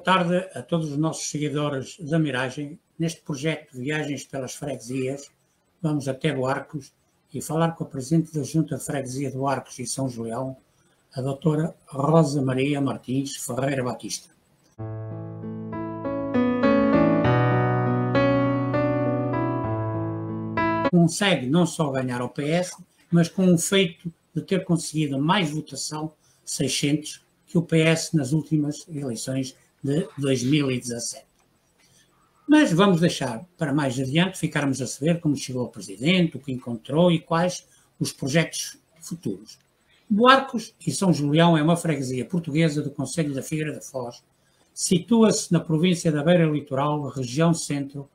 tarde a todos os nossos seguidores da Miragem. Neste projeto de Viagens pelas Freguesias, vamos até Buarcos e falar com a Presidente da Junta de Freguesia de Buarcos e São Julião, a doutora Rosa Maria Martins Ferreira Batista. Consegue não só ganhar ao PS, mas com o feito de ter conseguido mais votação, 600, que o PS nas últimas eleições de 2017. Mas vamos deixar para mais adiante ficarmos a saber como chegou ao Presidente, o que encontrou e quais os projetos futuros. Buarcos e São Julião é uma freguesia portuguesa do concelho da Figueira da Foz. Situa-se na província da Beira Litoral, região centro,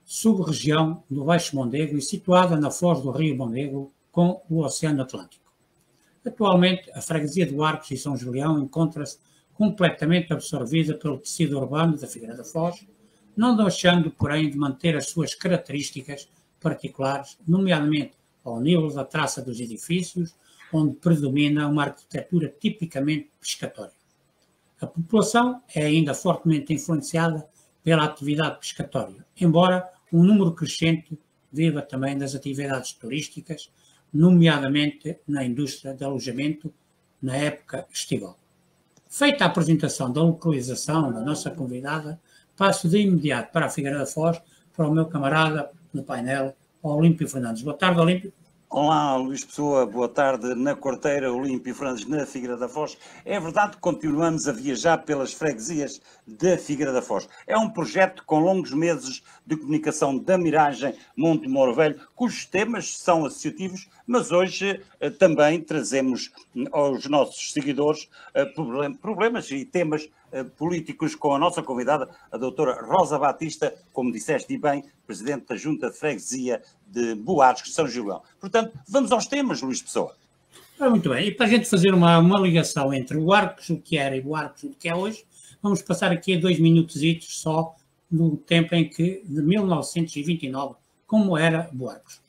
sub-região do Baixo Mondego e situada na foz do Rio Mondego com o Oceano Atlântico. Atualmente, a freguesia de Buarcos e São Julião encontra-se completamente absorvida pelo tecido urbano da Figueira da Foz, não deixando, porém, de manter as suas características particulares, nomeadamente ao nível da traça dos edifícios, onde predomina uma arquitetura tipicamente pescatória. A população é ainda fortemente influenciada pela atividade pescatória, embora um número crescente viva também das atividades turísticas, nomeadamente na indústria de alojamento na época estival. Feita a apresentação da localização da nossa convidada, passo de imediato para a Figueira da Foz, para o meu camarada no painel, Olímpio Fernandes. Boa tarde, Olímpio. Olá, Luís Pessoa, boa tarde na Quarteira, Olímpio Fernandes na Figueira da Foz. É verdade que continuamos a viajar pelas freguesias da Figueira da Foz. É um projeto com longos meses de comunicação da Miragem Monte Moro Velho, cujos temas são associativos, mas hoje também trazemos aos nossos seguidores problemas e temas políticos com a nossa convidada, a doutora Rosa Batista, como disseste bem, Presidente da Junta de Freguesia de Buarcos, São Julião. Portanto, vamos aos temas, Luís Pessoa. Muito bem, e para a gente fazer uma ligação entre Buarcos, o que era, e Buarcos, o que é hoje, vamos passar aqui a 2 minutositos só no tempo em que, de 1929, como era Buarcos.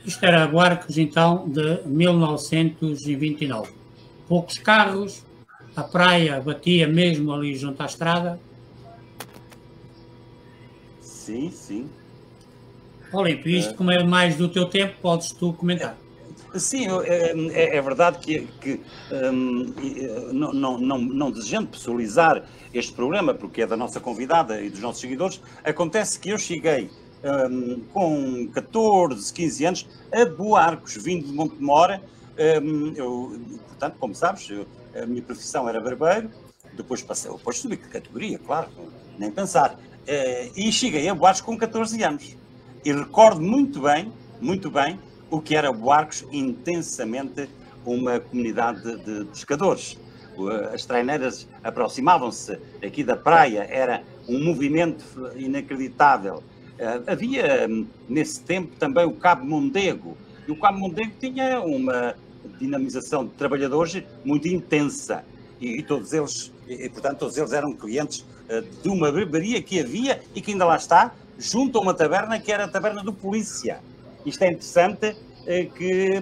Isto era Buarcos, então, de 1929. Poucos carros, a praia batia mesmo ali junto à estrada. Sim, sim. Olímpio, isto como é mais do teu tempo, podes tu comentar. Sim, é verdade que não desejando pessoalizar este programa, porque é da nossa convidada e dos nossos seguidores, acontece que eu cheguei com 14, 15 anos a Buarcos, vindo de Montemor. Portanto, como sabes, a minha profissão era barbeiro, depois subi de categoria, claro, nem pensar. E cheguei a Buarcos com 14 anos. E recordo muito bem, o que era Buarcos, intensamente uma comunidade de pescadores. As traineiras aproximavam-se aqui da praia, era um movimento inacreditável. Havia, nesse tempo, também o Cabo Mondego. E o Cabo Mondego tinha uma dinamização de trabalhadores muito intensa. Portanto, todos eles eram clientes de uma barbearia que havia e que ainda lá está, junto a uma taberna que era a Taberna do Polícia. Isto é interessante, que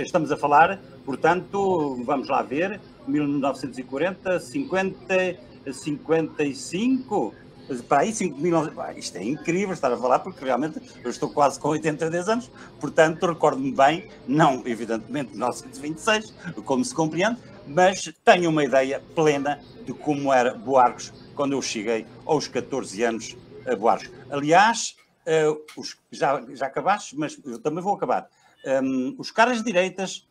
estamos a falar, portanto, vamos lá ver, 1940, 50, 55... Para aí, 5.000... Isto é incrível estar a falar, porque realmente eu estou quase com 83 anos, portanto, recordo-me bem, não, evidentemente, 1926, como se compreende, mas tenho uma ideia plena de como era Buarcos quando eu cheguei aos 14 anos a Buarcos. Aliás, já acabaste, mas eu também vou acabar. Os caras direitas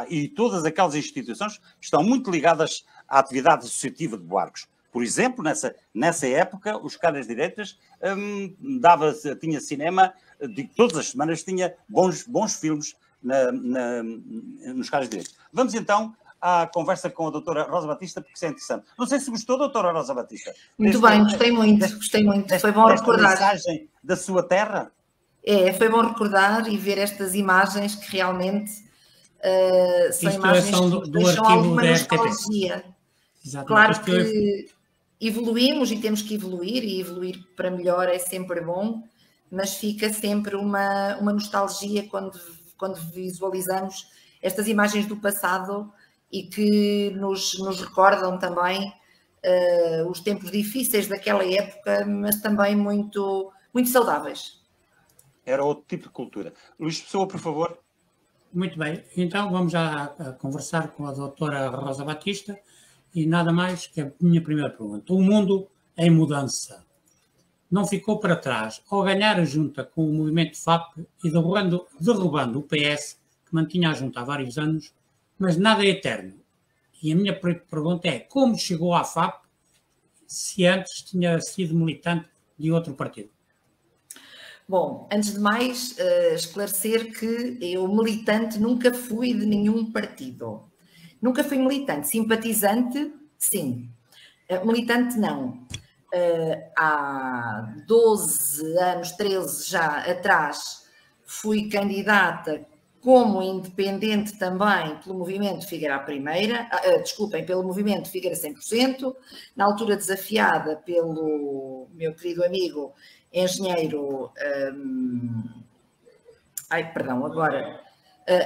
e todas aquelas instituições estão muito ligadas à atividade associativa de Buarcos. Por exemplo, nessa época, os caras direitas tinha cinema, todas as semanas tinha bons filmes nos caras direitos. Vamos então à conversa com a doutora Rosa Batista, porque isso é interessante. Não sei se gostou, doutora Rosa Batista. Muito bem, gostei muito. Foi bom recordar. Mensagem da sua terra? Foi bom recordar e ver estas imagens que realmente são isto imagens do que deixam arquivo alguma da nostalgia. RTP. Claro que evoluímos e temos que evoluir, e evoluir para melhor é sempre bom, mas fica sempre uma nostalgia quando visualizamos estas imagens do passado e que nos recordam também os tempos difíceis daquela época, mas também muito, muito saudáveis. Era outro tipo de cultura. Luís Pessoa, por favor. Muito bem, então vamos já a conversar com a doutora Rosa Batista e nada mais que a minha primeira pergunta. O mundo em mudança não ficou para trás ao ganhar a junta com o movimento FAP e derrubando o PS, que mantinha a junta há vários anos, mas nada é eterno. E a minha pergunta é, como chegou à FAP se antes tinha sido militante de outro partido? Bom, antes de mais, esclarecer que eu militante nunca fui de nenhum partido. Nunca fui militante. Simpatizante, sim. Militante, não. Há 12 anos, 13 já atrás, fui candidata como independente também pelo movimento Figueira à Primeira, pelo movimento Figueira 100%, na altura desafiada pelo meu querido amigo engenheiro,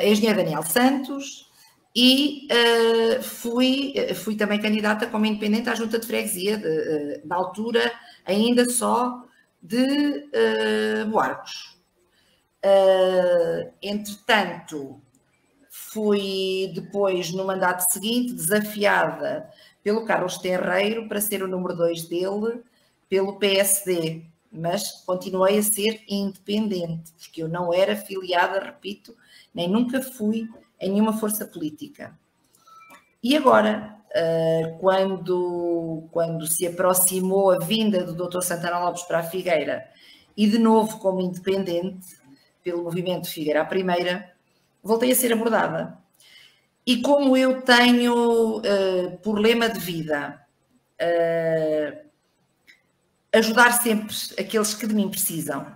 engenheiro Daniel Santos, e fui também candidata como independente à junta de freguesia, na altura ainda só de Buarcos. Entretanto, fui depois, no mandato seguinte, desafiada pelo Carlos Terreiro para ser o número 2 dele, pelo PSD, mas continuei a ser independente, porque eu não era filiada, repito, nem nunca fui em nenhuma força política. E agora, quando se aproximou a vinda do Dr. Santana Lopes para a Figueira, e de novo como independente, pelo movimento Figueira à Primeira, voltei a ser abordada. E como eu tenho por lema de vida ajudar sempre aqueles que de mim precisam,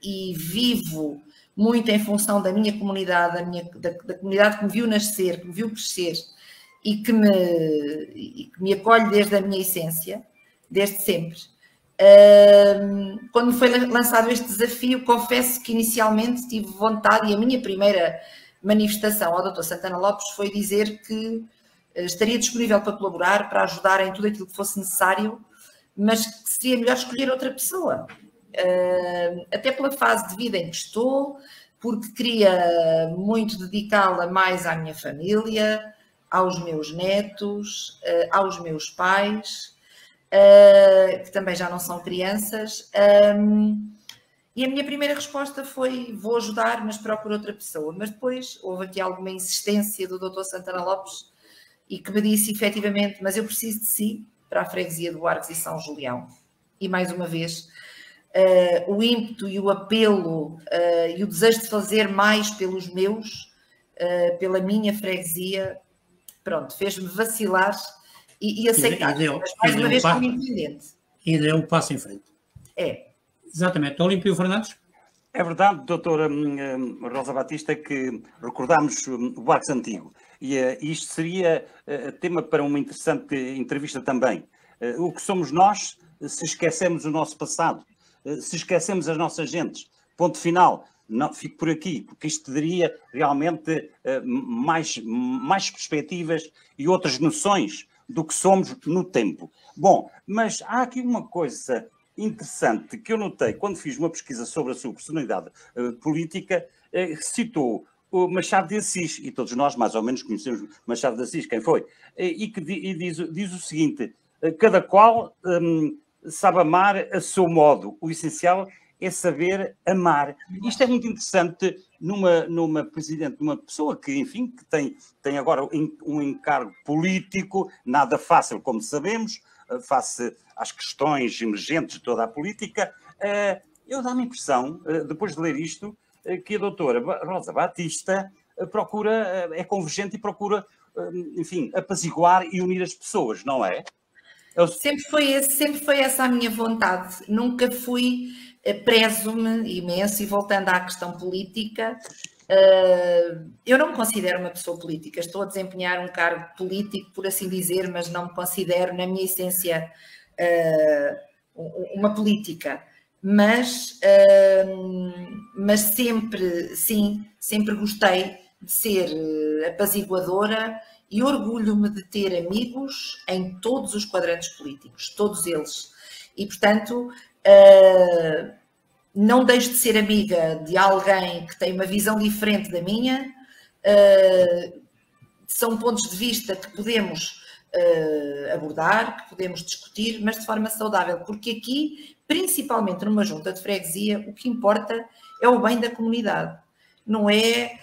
e vivo muito em função da minha comunidade, da comunidade que me viu nascer, que me viu crescer e que me acolhe desde a minha essência, desde sempre. Quando foi lançado este desafio, confesso que inicialmente tive vontade, e a minha primeira manifestação ao Dr. Santana Lopes foi dizer que estaria disponível para colaborar, para ajudar em tudo aquilo que fosse necessário, mas que seria melhor escolher outra pessoa, até pela fase de vida em que estou, porque queria muito dedicá-la mais à minha família, aos meus netos, aos meus pais, que também já não são crianças, e a minha primeira resposta foi: vou ajudar, mas procuro outra pessoa. Mas depois houve aqui alguma insistência do Dr. Santana Lopes e que me disse efetivamente: mas eu preciso de si para a freguesia de Buarcos e São Julião. E mais uma vez, o ímpeto e o apelo e o desejo de fazer mais pelos meus, pela minha freguesia, pronto, fez-me vacilar e aceitar, mas mais uma vez como independente. E deu um passo em frente. É. Exatamente. Olímpio Fernandes? É verdade, doutora Rosa Batista, que recordámos o Buarcos Antigo. E isto seria tema para uma interessante entrevista também. O que somos nós se esquecemos o nosso passado, se esquecemos as nossas gentes. Ponto final. Não, fico por aqui, porque isto daria realmente mais perspectivas e outras noções do que somos no tempo. Bom, mas há aqui uma coisa interessante que eu notei quando fiz uma pesquisa sobre a sua personalidade política, citou o Machado de Assis, e todos nós mais ou menos conhecemos Machado de Assis, quem foi, e diz o seguinte: cada qual sabe amar a seu modo, o essencial é saber amar. Isto é muito interessante numa presidente, numa pessoa que, enfim, que tem agora um encargo político, nada fácil, como sabemos, face às questões emergentes de toda a política. Eu dá-me a impressão, depois de ler isto, que a doutora Rosa Batista é convergente e procura, enfim, apaziguar e unir as pessoas, não é? Sempre foi essa a minha vontade. Nunca fui, prezo-me imenso, e voltando à questão política, Eu não me considero uma pessoa política, estou a desempenhar um cargo político, por assim dizer, mas não me considero, na minha essência, uma política. Mas sempre, sim, sempre gostei de ser apaziguadora e orgulho-me de ter amigos em todos os quadrantes políticos, todos eles. E, portanto, não deixo de ser amiga de alguém que tem uma visão diferente da minha. São pontos de vista que podemos abordar, que podemos discutir, mas de forma saudável, porque aqui, principalmente numa junta de freguesia, o que importa é o bem da comunidade, não é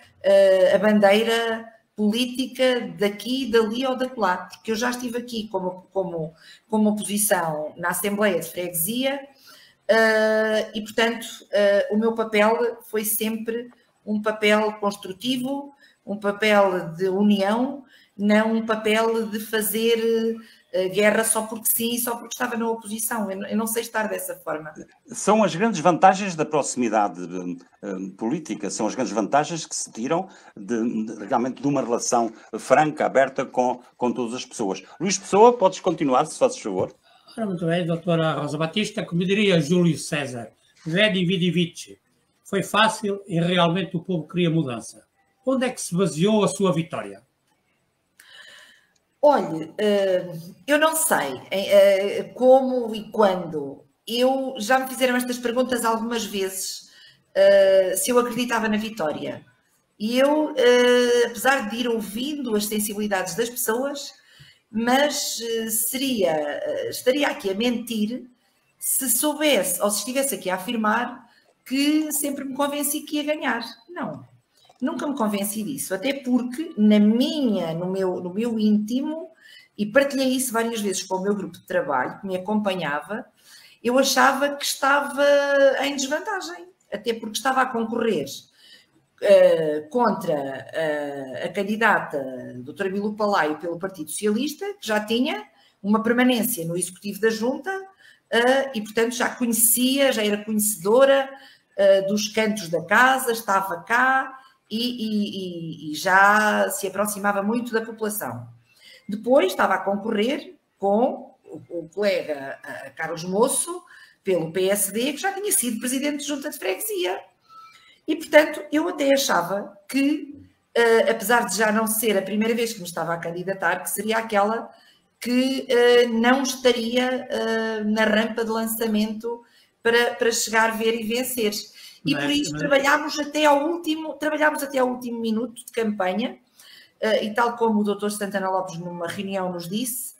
a bandeira política daqui, dali ou daquela, porque eu já estive aqui como oposição na Assembleia de Freguesia e, portanto, o meu papel foi sempre um papel construtivo, um papel de união, não um papel de fazer guerra só porque sim, só porque estava na oposição. Eu não sei estar dessa forma. São as grandes vantagens da proximidade política, são as grandes vantagens que se tiram realmente de uma relação franca, aberta com todas as pessoas. Luís Pessoa, podes continuar, se fazes favor. Ora, muito bem, doutora Rosa Batista, como diria Júlio César, vedi vidi vici. Foi fácil e realmente o povo queria mudança. Onde é que se baseou a sua vitória? Olhe, eu não sei como e quando. Eu já me fizeram estas perguntas algumas vezes, se eu acreditava na vitória. E eu, apesar de ir ouvindo as sensibilidades das pessoas, mas estaria aqui a mentir se soubesse ou se estivesse aqui a afirmar que sempre me convenci que ia ganhar. Não. Nunca me convenci disso, até porque no meu íntimo, e partilhei isso várias vezes com o meu grupo de trabalho, que me acompanhava, eu achava que estava em desvantagem, até porque estava a concorrer contra a candidata doutora Bilu Palaio pelo Partido Socialista, que já tinha uma permanência no Executivo da Junta e, portanto, já conhecia, já era conhecedora dos cantos da casa, estava cá, e já se aproximava muito da população. Depois estava a concorrer com o colega Carlos Moço, pelo PSD, que já tinha sido presidente de junta de freguesia. E, portanto, eu até achava que, apesar de já não ser a primeira vez que me estava a candidatar, que seria aquela que não estaria na rampa de lançamento para chegar, ver e vencer. E por isso trabalhámos até ao último minuto de campanha, e tal como o doutor Santana Lopes numa reunião nos disse,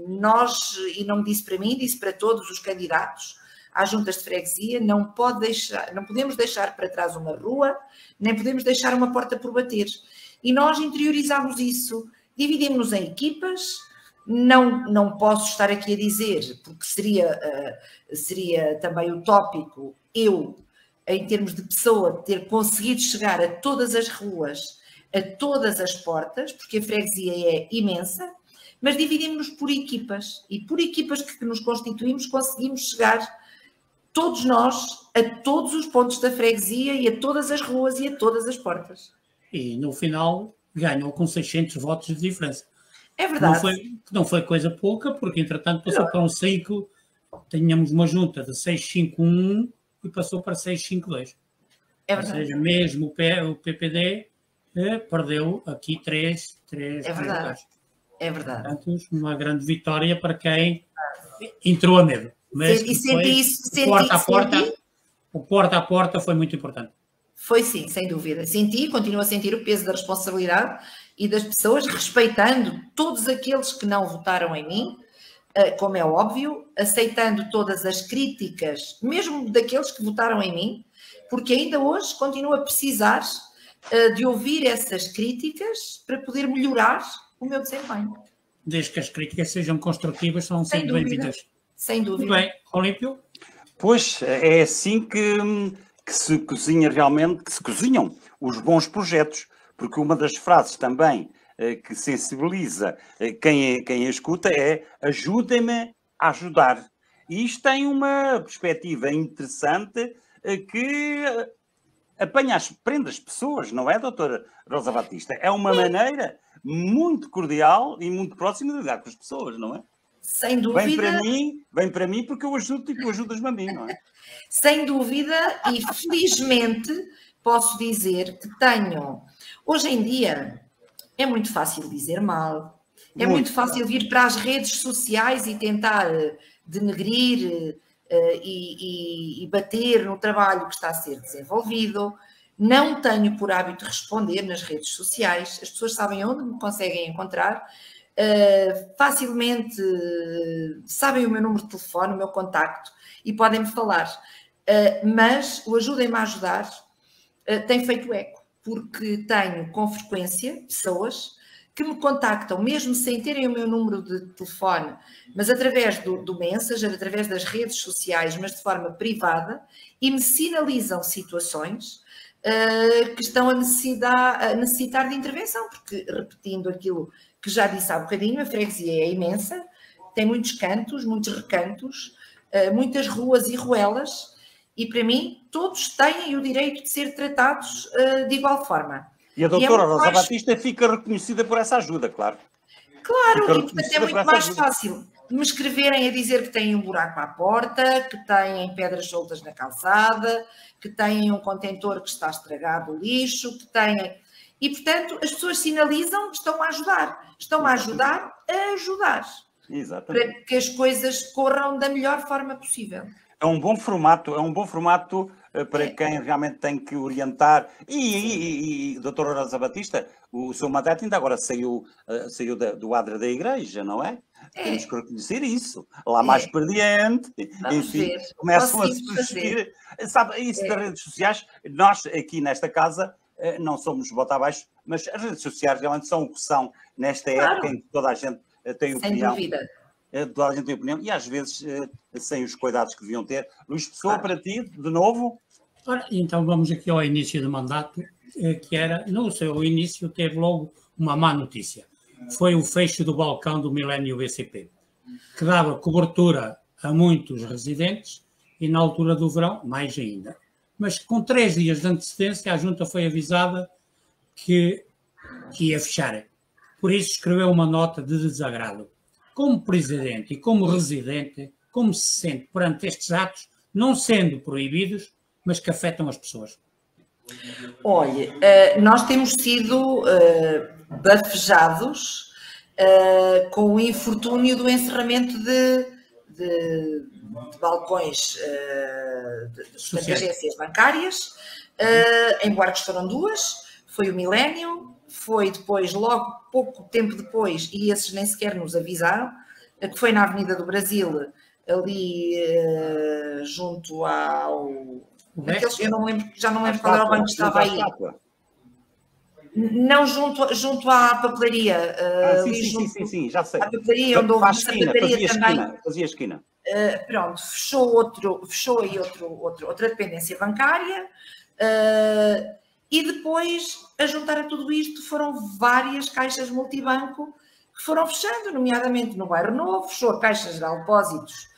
nós, e não me disse para mim, disse para todos os candidatos às juntas de freguesia, não podemos deixar para trás uma rua, nem podemos deixar uma porta por bater. E nós interiorizámos isso, dividimos-nos em equipas. Não posso estar aqui a dizer, porque seria também utópico eu, em termos de pessoa, ter conseguido chegar a todas as ruas, a todas as portas, porque a freguesia é imensa, mas dividimos-nos por equipas, e por equipas que nos constituímos conseguimos chegar, todos nós, a todos os pontos da freguesia e a todas as ruas e a todas as portas. E no final ganhou com 600 votos de diferença. É verdade. Não foi coisa pouca, porque entretanto passou para um ciclo, tínhamos uma junta de 651 e passou para 652. É verdade. Ou seja, mesmo o PPD perdeu aqui 3 lugares. É verdade. Portanto, uma grande vitória para quem entrou a medo. Mas o porta a porta foi muito importante. Foi sim, sem dúvida. Continuo a sentir o peso da responsabilidade e das pessoas, respeitando todos aqueles que não votaram em mim, como é óbvio, aceitando todas as críticas, mesmo daqueles que votaram em mim, porque ainda hoje continuo a precisar de ouvir essas críticas para poder melhorar o meu desempenho. Desde que as críticas sejam construtivas, são sempre bem-vindas. Sem dúvida. Muito bem, Olímpio? Pois, é assim que se cozinha realmente, que se cozinham os bons projetos, porque uma das frases também que sensibiliza quem a escuta é ajudem-me a ajudar. E isto tem uma perspectiva interessante que prende as pessoas, não é, doutora Rosa Batista? É uma maneira muito cordial e muito próxima de lidar com as pessoas, não é? Sem dúvida. Vem para mim porque eu ajudo e tu ajudas-me a mim, não é? Sem dúvida, e felizmente posso dizer que tenho. Hoje em dia é muito fácil dizer mal, é muito fácil vir para as redes sociais e tentar denegrir e bater no trabalho que está a ser desenvolvido. Não tenho por hábito responder nas redes sociais, as pessoas sabem onde me conseguem encontrar. Facilmente sabem o meu número de telefone, o meu contacto e podem-me falar, mas o Ajudem-me a Ajudar tem feito eco, porque tenho com frequência pessoas que me contactam, mesmo sem terem o meu número de telefone, mas através do Messenger, através das redes sociais, mas de forma privada, e me sinalizam situações que estão a necessitar de intervenção, porque, repetindo aquilo que já disse há bocadinho, a freguesia é imensa, tem muitos cantos, muitos recantos, muitas ruas e ruelas, e para mim todos têm o direito de ser tratados de igual forma. E a doutora Rosa Batista fica reconhecida por essa ajuda, claro. Claro, e portanto é muito mais fácil me escreverem a dizer que têm um buraco à porta, que têm pedras soltas na calçada, que têm um contentor que está estragado, o lixo, que têm... E, portanto, as pessoas sinalizam que estão a ajudar. Estão a ajudar a ajudar. Exatamente. Para que as coisas corram da melhor forma possível. É um bom formato para quem realmente tem que orientar. E doutora Rosa Batista, o seu mandato ainda agora saiu do adro da igreja, não é? Temos que reconhecer isso. Lá mais para diante, enfim, começam a surgir. Sabe, isso das redes sociais, nós aqui nesta casa não somos bota abaixo, mas as redes sociais realmente são o que são nesta época em que toda a gente tem opinião. Sem dúvida. Toda a gente tem opinião e às vezes sem os cuidados que deviam ter. Luís Pessoa, para ti, de novo? Ora, então vamos aqui ao início do mandato, que era, no seu início, teve logo uma má notícia. Foi o fecho do balcão do Milênio BCP, que dava cobertura a muitos residentes e na altura do verão, mais ainda. Mas com 3 dias de antecedência, a Junta foi avisada que ia fechar. Por isso escreveu uma nota de desagrado. Como presidente e como residente, como se sente perante estes atos, não sendo proibidos, mas que afetam as pessoas? Olha, nós temos sido bafejados com o infortúnio do encerramento de balcões de agências bancárias, em Buarques foram 2, foi o Milênio, foi depois, logo pouco tempo depois, e esses nem sequer nos avisaram, que foi na Avenida do Brasil, ali junto ao... Aqueles, eu já não lembro qual era o banco que estava aí. Não, junto à papelaria. Sim, já sei. A papelaria, onde houve fazia esquina. Pronto, fechou aí outra dependência bancária, e depois, a juntar a tudo isto, foram várias caixas multibanco que foram fechando, nomeadamente no Bairro Novo, fechou a Caixa Geral de Depósitos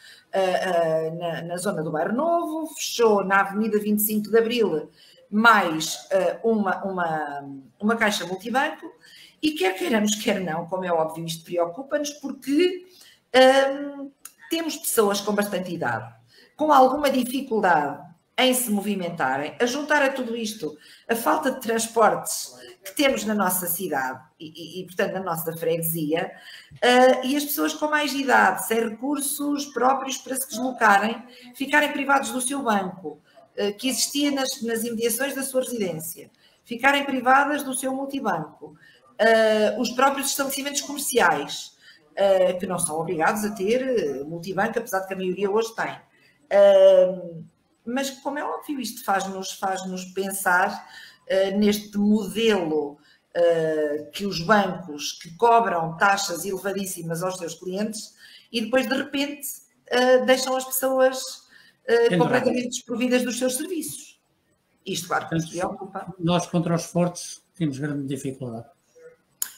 na zona do Bairro Novo, fechou na Avenida 25 de Abril mais uma caixa multibanco, e quer queiramos, quer não, como é óbvio, isto preocupa-nos, porque temos pessoas com bastante idade, com alguma dificuldade em se movimentarem, a juntar a tudo isto a falta de transportes que temos na nossa cidade e portanto, na nossa freguesia, e as pessoas com mais idade, sem recursos próprios para se deslocarem, ficarem privados do seu banco, que existia nas imediações da sua residência, ficarem privadas do seu multibanco, os próprios estabelecimentos comerciais, que não são obrigados a ter multibanco, apesar de que a maioria hoje tem. Mas, como é óbvio, isto faz-nos pensar neste modelo que os bancos que cobram taxas elevadíssimas aos seus clientes e depois, de repente, deixam as pessoas completamente desprovidas dos seus serviços. Isto, claro, que nos preocupa. Nós, contra os fortes, temos grande dificuldade.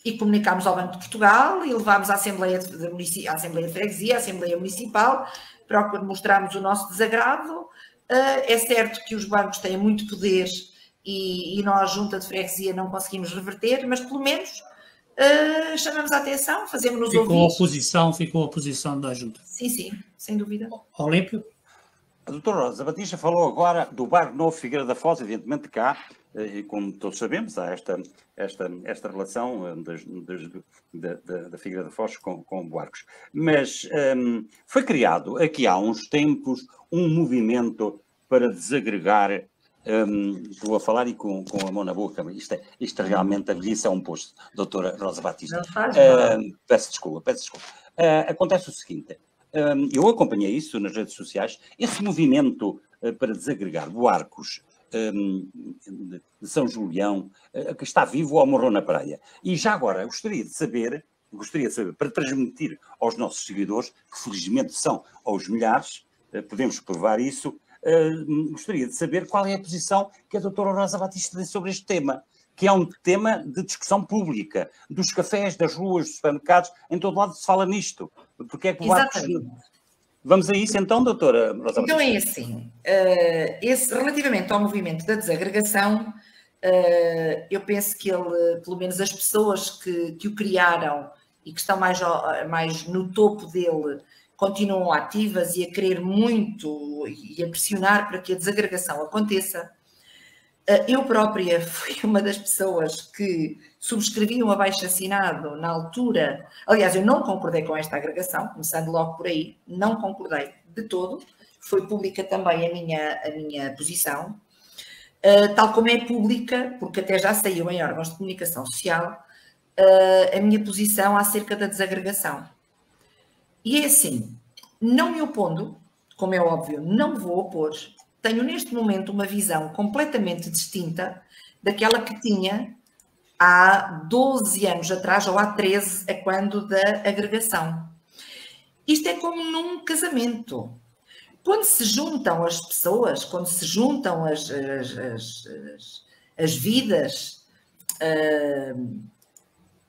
E comunicámos ao Banco de Portugal e levámos à Assembleia de Freguesia, à Assembleia Municipal, para mostrarmos o nosso desagrado. É certo que os bancos têm muito poder e nós, junta de freguesia, não conseguimos reverter, mas pelo menos chamamos a atenção, fazemos-nos ouvir. Ficou a posição da junta. Sim, sim, sem dúvida. Olímpio? A doutora Rosa Batista falou agora do bairro Novo Figueira da Foz, evidentemente cá, e como todos sabemos, há esta relação da Figueira da Foz com Buarcos. Mas foi criado aqui há uns tempos um movimento para desagregar, estou a falar e com a mão na boca, isto realmente, a velhice é um posto, doutora Rosa Batista. Não faz mal. Peço desculpa. Acontece o seguinte, eu acompanhei isso nas redes sociais, esse movimento para desagregar Buarcos de São Julião, que está vivo ou morreu na praia. E já agora, gostaria de saber, para transmitir aos nossos seguidores, que felizmente são aos milhares, podemos provar isso, gostaria de saber qual é a posição que a doutora Rosa Batista tem sobre este tema, que é um tema de discussão pública, dos cafés, das ruas, dos supermercados, em todo lado se fala nisto. Porque é que Buarcos... Vamos a isso então, doutora Rosa Batista? Então é assim, relativamente ao movimento da desagregação, eu penso que ele, pelo menos as pessoas que o criaram e que estão mais no topo dele, continuam ativas e a querer muito e a pressionar para que a desagregação aconteça. Eu própria fui uma das pessoas que subscrevi um abaixo-assinado na altura. Aliás, eu não concordei com esta agregação, começando logo por aí, não concordei de todo. Foi pública também a minha posição, tal como é pública, porque até já saiu em órgãos de comunicação social, a minha posição acerca da desagregação. E é assim, não me opondo, como é óbvio, não me vou opor. Tenho neste momento uma visão completamente distinta daquela que tinha há 12 anos atrás, ou há 13, a quando da agregação. Isto é como num casamento. Quando se juntam as pessoas, quando se juntam as vidas,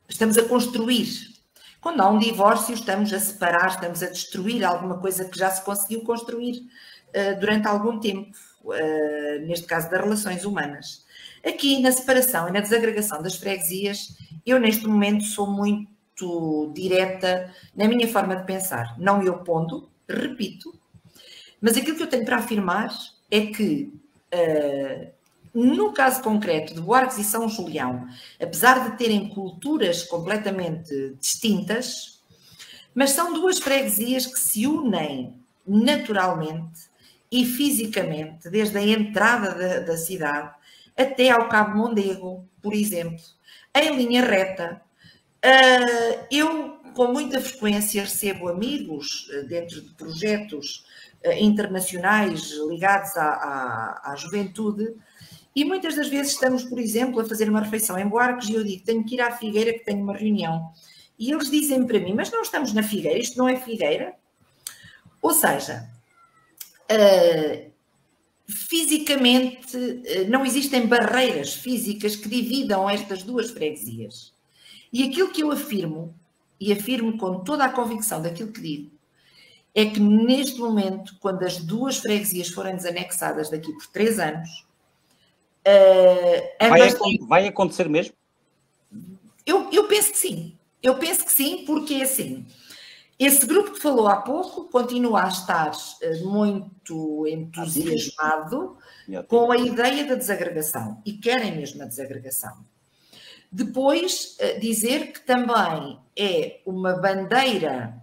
estamos a construir. Quando há um divórcio, estamos a separar, estamos a destruir alguma coisa que já se conseguiu construir durante algum tempo, neste caso das relações humanas. Aqui, na separação e na desagregação das freguesias, eu neste momento sou muito direta na minha forma de pensar. Não me opondo, repito, mas aquilo que eu tenho para afirmar é que, no caso concreto de Buarcos e São Julião, apesar de terem culturas completamente distintas, mas são duas freguesias que se unem naturalmente e fisicamente, desde a entrada da cidade até ao Cabo Mondego, por exemplo, em linha reta. Eu, com muita frequência, recebo amigos dentro de projetos internacionais ligados à juventude e muitas das vezes estamos, por exemplo, a fazer uma refeição em Buarcos e eu digo, tenho que ir à Figueira que tenho uma reunião. E eles dizem para mim, mas não estamos na Figueira, isto não é Figueira? Ou seja, fisicamente não existem barreiras físicas que dividam estas duas freguesias. E aquilo que eu afirmo, e afirmo com toda a convicção daquilo que digo, é que neste momento, quando as duas freguesias forem desanexadas daqui por 3 anos... vai acontecer mesmo? Eu penso que sim. Eu penso que sim, porque é assim... Esse grupo que falou há pouco continua a estar muito entusiasmado com a ideia da desagregação e querem mesmo a desagregação. Depois, dizer que também é uma bandeira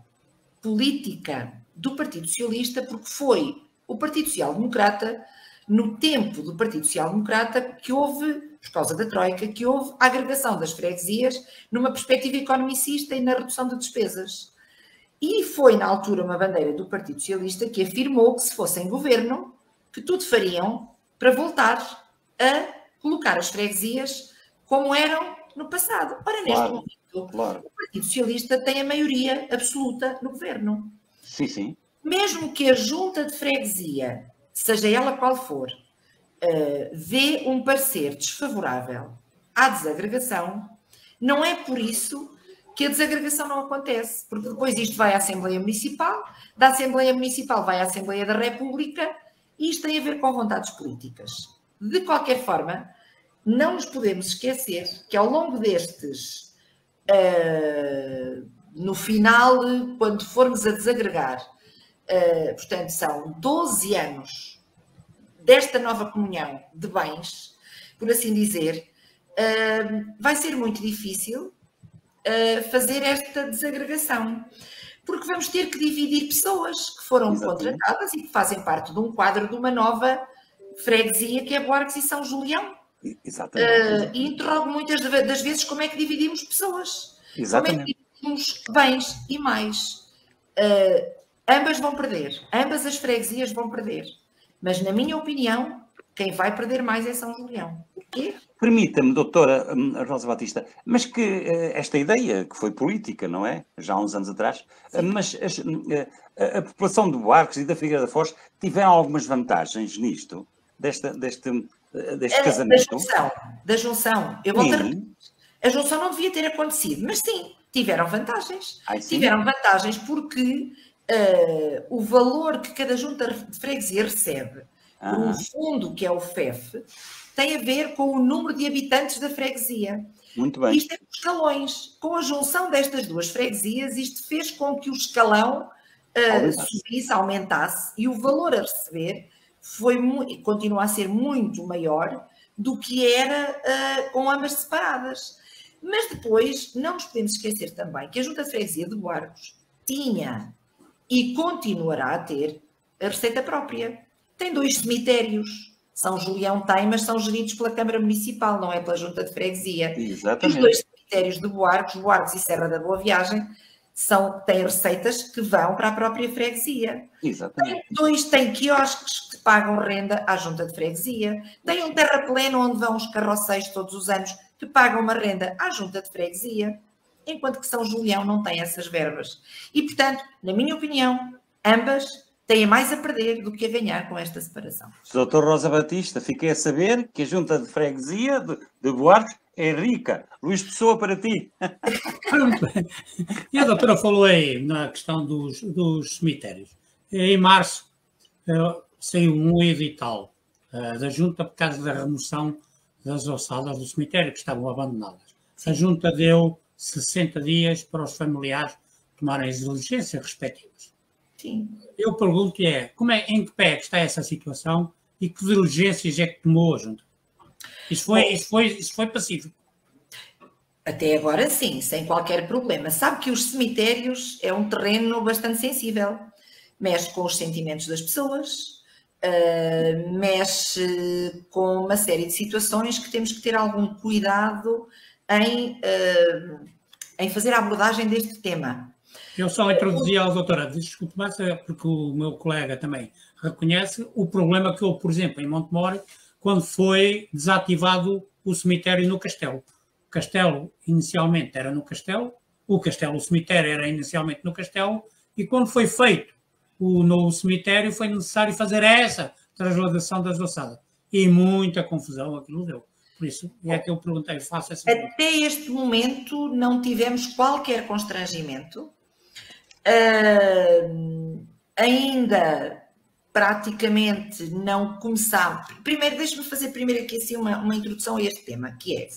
política do Partido Socialista, porque foi o Partido Social Democrata, no tempo do Partido Social Democrata, que houve, por causa da Troika, que houve a agregação das freguesias numa perspectiva economicista e na redução de despesas. E foi, na altura, uma bandeira do Partido Socialista que afirmou que, se fossem governo, que tudo fariam para voltar a colocar as freguesias como eram no passado. Ora, neste momento, o Partido Socialista tem a maioria absoluta no governo. Sim, sim. Mesmo que a junta de freguesia, seja ela qual for, dê um parecer desfavorável à desagregação, não é por isso que a desagregação não acontece, porque depois isto vai à Assembleia Municipal, da Assembleia Municipal vai à Assembleia da República e isto tem a ver com vontades políticas. De qualquer forma, não nos podemos esquecer que ao longo destes, no final, quando formos a desagregar, portanto, são 12 anos desta nova comunhão de bens, por assim dizer, vai ser muito difícil fazer esta desagregação, porque vamos ter que dividir pessoas que foram contratadas e que fazem parte de um quadro de uma nova freguesia que é Buarques e São Julião. Exatamente. E interrogo muitas das vezes como é que dividimos pessoas, Exatamente. como é que dividimos bens e mais. Ambas vão perder, ambas as freguesias vão perder, mas na minha opinião, quem vai perder mais é São Julião. O quê? Permita-me, doutora Rosa Batista, mas que esta ideia, que foi política, não é? Já há uns anos atrás, mas a população de Buarques e da Figueira da Foz tiveram algumas vantagens nisto, deste casamento? Da junção. Eu vou a junção não devia ter acontecido, mas sim, tiveram vantagens. Tiveram vantagens porque o valor que cada junta de freguesia recebe por um fundo que é o FEF tem a ver com o número de habitantes da freguesia. Muito bem. Isto é por escalões. Com a junção destas duas freguesias, isto fez com que o escalão subisse, aumentasse, e o valor a receber continua a ser muito maior do que era com ambas separadas. Mas depois, não nos podemos esquecer também que a Junta de Freguesia de Buarques tinha e continuará a ter a receita própria. Tem 2 cemitérios. São Julião tem, mas são geridos pela Câmara Municipal, não é pela Junta de Freguesia. Exatamente. Os 2 cemitérios de Buarques e Serra da Boa Viagem, têm receitas que vão para a própria freguesia. Exatamente. Tem quiosques que pagam renda à Junta de Freguesia. Tem um terrapleno onde vão os carroceiros todos os anos que pagam uma renda à Junta de Freguesia, enquanto que São Julião não tem essas verbas. E, portanto, na minha opinião, ambas têm mais a perder do que a ganhar com esta separação. Doutor Rosa Batista, fiquei a saber que a Junta de Freguesia de Buarques é rica. Luís Pessoa, para ti. Muito bem. E a doutora falou aí na questão dos cemitérios. Em março saiu um edital da Junta por causa da remoção das ossadas do cemitério que estavam abandonadas. A Junta deu 60 dias para os familiares tomarem as diligências respectivas. Sim. Eu pergunto em que pé está essa situação e que diligências é que tomou a Junta? Isso foi pacífico. Até agora sim, sem qualquer problema. Sabe que os cemitérios é um terreno bastante sensível. Mexe com os sentimentos das pessoas, mexe com uma série de situações que temos que ter algum cuidado em fazer a abordagem deste tema. Eu só introduzi a doutora, desculpe, mas porque o meu colega também reconhece o problema que houve, por exemplo, em Montemor, quando foi desativado o cemitério no Castelo. O Castelo inicialmente era no Castelo, o cemitério era inicialmente no Castelo, e quando foi feito o novo cemitério foi necessário fazer essa transladação das ossadas. E muita confusão aquilo deu. Por isso é que eu perguntei, faço essa pergunta. Até este momento não tivemos qualquer constrangimento. Ainda praticamente não começámos. Primeiro, deixe-me fazer aqui assim uma introdução a este tema, que é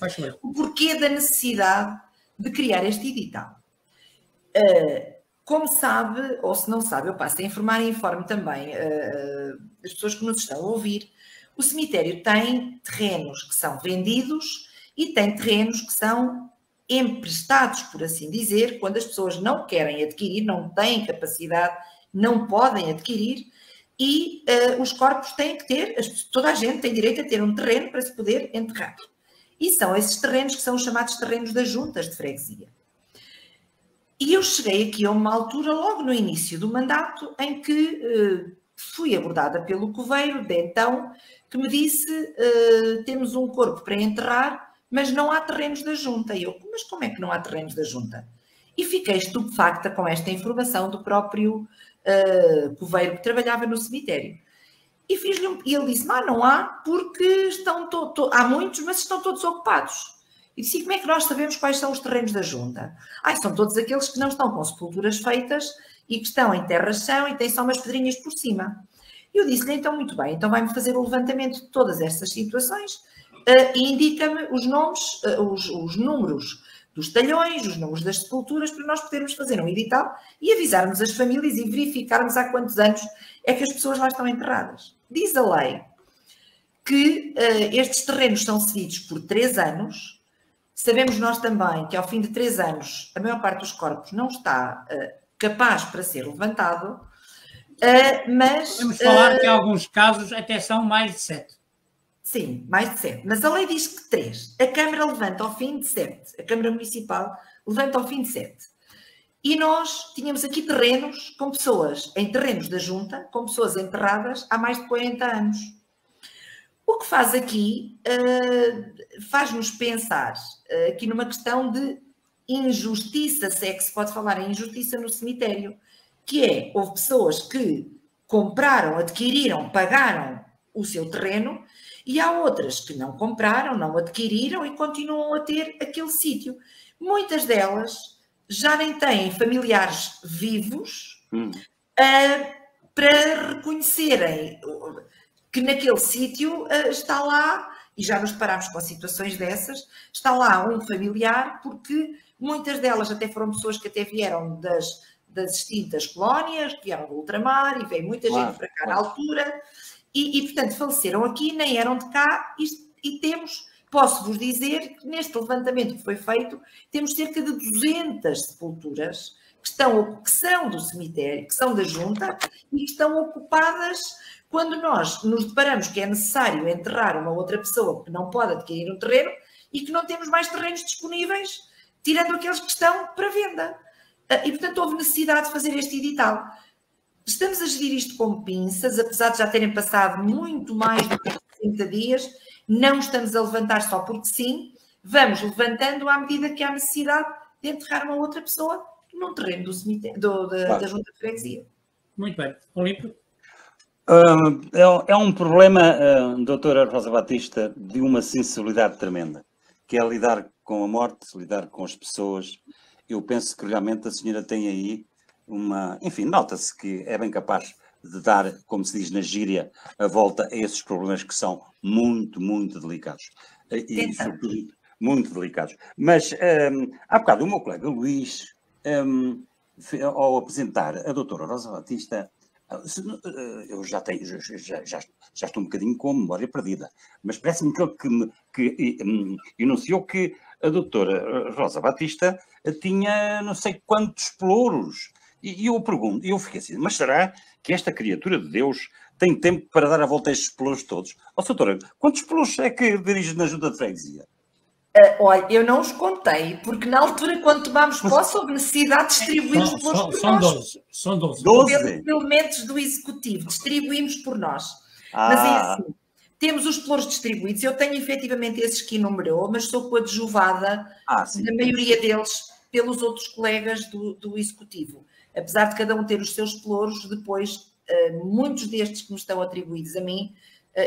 o porquê da necessidade de criar este edital. Como sabe, ou se não sabe, eu passo a informar e informo também as pessoas que nos estão a ouvir. O cemitério tem terrenos que são vendidos e tem terrenos que são emprestados, por assim dizer, quando as pessoas não querem adquirir, não têm capacidade, não podem adquirir, e os corpos têm que ter, toda a gente tem direito a ter um terreno para se poder enterrar. E são esses terrenos que são os chamados terrenos das juntas de freguesia. E eu cheguei aqui a uma altura, logo no início do mandato, em que fui abordada pelo coveiro de então, que me disse, temos um corpo para enterrar, mas não há terrenos da junta. E eu, mas como é que não há terrenos da junta? E fiquei estupefacta com esta informação do próprio coveiro que trabalhava no cemitério. E ele disse, não há, porque há muitos, mas estão todos ocupados. E disse, como é que nós sabemos quais são os terrenos da junta? São todos aqueles que não estão com sepulturas feitas e que estão em terra-chão e têm só umas pedrinhas por cima. E eu disse-lhe, então, muito bem, então vai-me fazer o levantamento de todas estas situações e indica-me os nomes, os números dos talhões, os números das sepulturas, para nós podermos fazer um edital e avisarmos as famílias e verificarmos há quantos anos é que as pessoas lá estão enterradas. Diz a lei que estes terrenos são cedidos por 3 anos. Sabemos nós também que ao fim de 3 anos a maior parte dos corpos não está capaz para ser levantado, mas... Podemos falar que em alguns casos até são mais de 7. Sim, mais de 7. Mas a lei diz que 3. A Câmara levanta ao fim de 7. A Câmara Municipal levanta ao fim de 7. E nós tínhamos aqui terrenos com pessoas em terrenos da Junta, com pessoas enterradas há mais de 40 anos. O que faz aqui, faz-nos pensar aqui numa questão de injustiça, se é que se pode falar em injustiça no cemitério, que é, houve pessoas que compraram, adquiriram, pagaram o seu terreno, e há outras que não compraram, não adquiriram e continuam a ter aquele sítio. Muitas delas já nem têm familiares vivos para reconhecerem que naquele sítio está lá, e já nos deparámos com situações dessas, está lá um familiar, porque muitas delas até foram pessoas que até vieram das extintas colónias, que vieram do ultramar, e veio muita gente para cá na altura, e portanto faleceram aqui, nem eram de cá, e temos, posso-vos dizer, que neste levantamento que foi feito, temos cerca de 200 sepulturas que são do cemitério, que são da Junta, e que estão ocupadas quando nós nos deparamos que é necessário enterrar uma outra pessoa que não pode adquirir um terreno e que não temos mais terrenos disponíveis, tirando aqueles que estão para venda. E, portanto, houve necessidade de fazer este edital. Estamos a gerir isto com pinças, apesar de já terem passado muito mais do que 60 dias, não estamos a levantar só porque sim, vamos levantando à medida que há necessidade de enterrar uma outra pessoa num terreno do cemitério, da Junta de Freguesia. Muito bem. Olímpio? É um problema, doutora Rosa Batista, de uma sensibilidade tremenda, que é lidar com a morte, lidar com as pessoas. Eu penso que realmente a senhora tem aí enfim, nota-se que é bem capaz de dar, como se diz na gíria, a volta a esses problemas que são muito, muito delicados. E, sobretudo, muito delicados. Mas, há bocado, o meu colega Luís, ao apresentar a doutora Rosa Batista, eu já estou um bocadinho com a memória perdida, mas parece-me que enunciou que a doutora Rosa Batista tinha não sei quantos pelouros. E eu pergunto, eu fiquei assim, mas será que esta criatura de Deus tem tempo para dar a volta a estes pelouros todos? Doutora, quantos pelouros é que dirige na Junta de Freguesia? Olha, eu não os contei, porque na altura, quando tomámos posse, houve necessidade de distribuir os pelouros por nós. São 12. Pelos elementos do Executivo, distribuímos por nós. Mas é assim, temos os pelouros distribuídos, eu tenho efetivamente esses que enumerou, mas sou coadjuvada, na maioria deles, pelos outros colegas do Executivo. Apesar de cada um ter os seus pelouros, depois, muitos destes que me estão atribuídos a mim,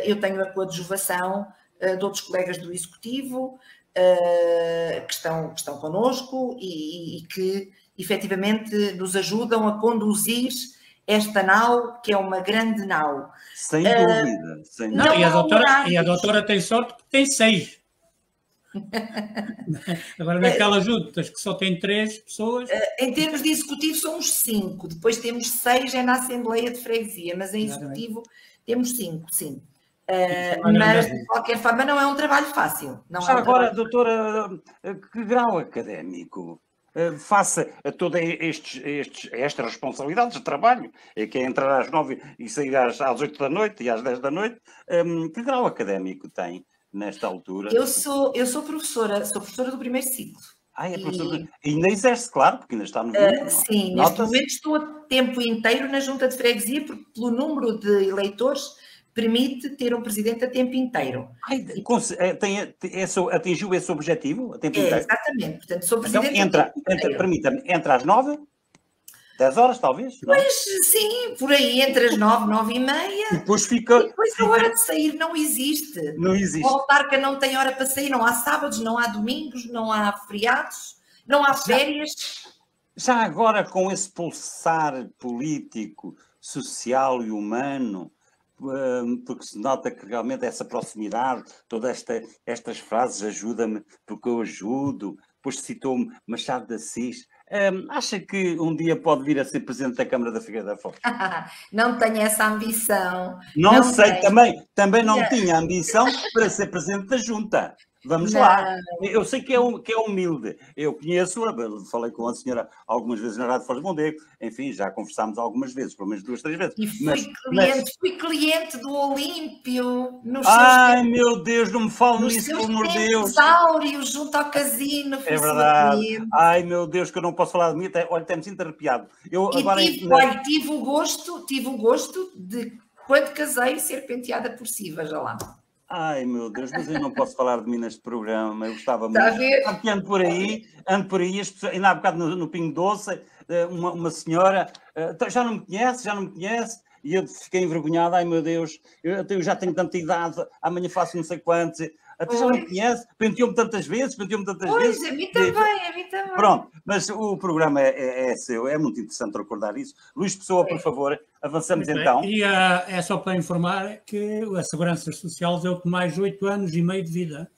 eu tenho a coadjuvação de outros colegas do Executivo, que estão connosco e que efetivamente nos ajudam a conduzir esta nau, que é uma grande nau. Sem dúvida. Não, e a doutora tem sorte que tem 6. Agora, naquelas juntas que só tem 3 pessoas... Em termos de executivo somos 5, depois temos 6 na Assembleia de Freguesia, mas em executivo temos 5, sim. Mas, de qualquer forma, não é um trabalho fácil. Agora, doutora, que grau académico faça a todas estas responsabilidades de trabalho, que é entrar às 9 e sair às 8 da noite e às 10 da noite, que grau académico tem nesta altura? Eu sou professora do primeiro ciclo. É professora. E ainda exerce, claro, porque ainda está no sim, neste momento estou a tempo inteiro na Junta de Freguesia, porque pelo número de eleitores permite ter um presidente a tempo inteiro. Atingiu esse objetivo a tempo inteiro? Exatamente. Portanto, sou presidente permita-me, entra às 9, 10 horas talvez? Pois, sim, por aí, entre as 9, 9 e meia. E depois fica... E depois a hora de sair não existe. Não existe. O autarca não tem hora para sair, não há sábados, não há domingos, não há feriados, não há férias. Já agora, com esse pulsar político, social e humano, porque se nota que realmente essa proximidade, todas estas frases, ajuda-me porque eu ajudo, depois citou-me Machado de Assis. Acha que um dia pode vir a ser Presidente da Câmara da Figueira da Foz? Não tenho essa ambição. Não sei, tenho. também não tinha ambição para ser Presidente da Junta. Vamos lá. Eu sei que é humilde. Eu conheço-a, falei com a senhora algumas vezes na Rádio Foz de Mondego, enfim, já conversámos algumas vezes, pelo menos 2, 3 vezes. E fui cliente do Olímpio. Ai, meu Deus, não me fale nisso, pelo amor de Deus. Áureos, junto ao casino. É verdade. Ai, meu Deus, que eu não posso falar de mim. Olha, temos interrompiado. Tive o gosto de, quando casei, ser penteada por si, veja lá. Ai, meu Deus, mas eu não posso falar de mim neste programa. Eu gostava muito. Está a ver? Sabe que ando por aí, as pessoas, ainda há bocado no Pingo Doce, uma senhora, já não me conhece, e eu fiquei envergonhado. Ai, meu Deus, eu já tenho tanta idade, amanhã faço não sei quantos. Até já não me conhece, penteou-me tantas vezes. Pois, a mim também. Pronto, mas o programa é seu, é muito interessante recordar isso. Luís Pessoa, por favor, avançamos então. E é só para informar que a Segurança Social deu mais 8 anos e meio de vida.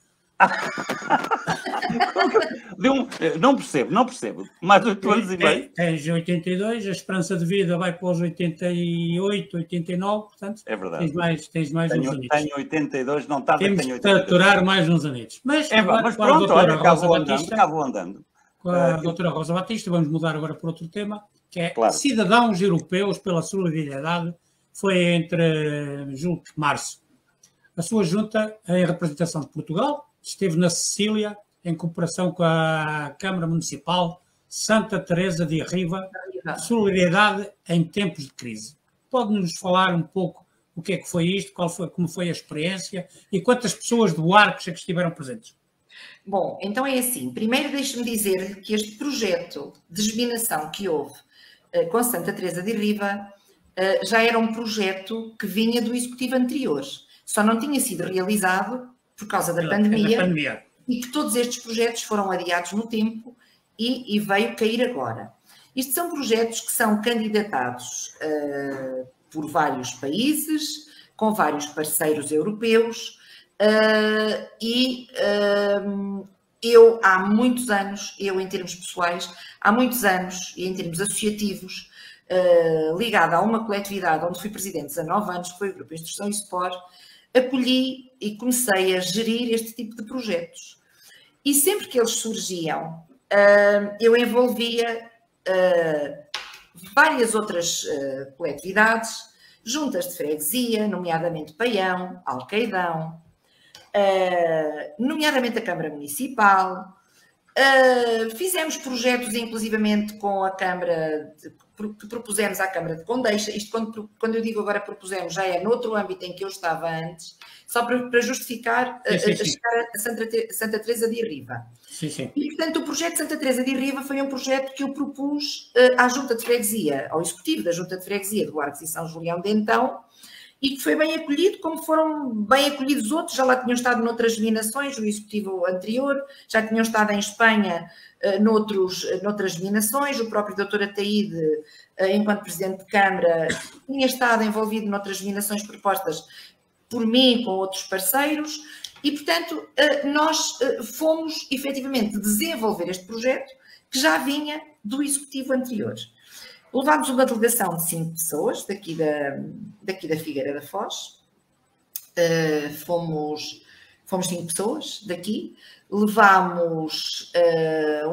Não percebo. Mais 8 anos e meio. Tens 82, a esperança de vida vai para os 88, 89, portanto, é verdade. Tens mais uns anos. Tenho 82, não está a ver que tenho 82. Temos que aturar mais uns anos. Mas pronto, olha, cá vou andando. Com a doutora Rosa Batista, vamos mudar agora para outro tema, que é Cidadãos Europeus pela Solidariedade, foi entre julho e março. A sua junta, em representação de Portugal, esteve na Sicília, em cooperação com a Câmara Municipal Santa Teresa de Arriba, Solidariedade em tempos de crise. Pode-nos falar um pouco o que é que foi isto, como foi a experiência e quantas pessoas do Arcos é que estiveram presentes? Bom, então é assim. Primeiro deixe-me dizer que este projeto de germinação que houve com Santa Teresa de Arriba já era um projeto que vinha do executivo anterior. Só não tinha sido realizado por causa da pandemia. E que todos estes projetos foram adiados no tempo e veio cair agora. Isto são projetos que são candidatados por vários países, com vários parceiros europeus, eu há muitos anos, eu em termos pessoais, há muitos anos e em termos associativos, ligada a uma coletividade onde fui presidente 19 anos, que foi o Grupo Instrução e Suporte, acolhi e comecei a gerir este tipo de projetos. E sempre que eles surgiam, eu envolvia várias outras coletividades, juntas de freguesia, nomeadamente Paião, Alcaidão, nomeadamente a Câmara Municipal. Fizemos projetos, inclusivamente, com a Câmara, que propusemos à Câmara de Condeixa. Isto, quando eu digo agora propusemos, já é noutro âmbito em que eu estava antes, só para justificar chegar a Santa Teresa de Arriba. Sim. E, portanto, o projeto de Santa Teresa de Arriba foi um projeto que eu propus à Junta de Freguesia, ao Executivo da Junta de Freguesia do Arcos e São Julião de então, e que foi bem acolhido, como foram bem acolhidos outros. Já lá tinham estado noutras germinações, o Executivo anterior, já tinham estado em Espanha noutras germinações, o próprio Dr. Ataíde, enquanto Presidente de Câmara, tinha estado envolvido noutras germinações propostas por mim, com outros parceiros, e, portanto, nós fomos, efetivamente, desenvolver este projeto que já vinha do Executivo anterior. Levámos uma delegação de 5 pessoas daqui da Figueira da Foz, fomos 5 pessoas daqui, levámos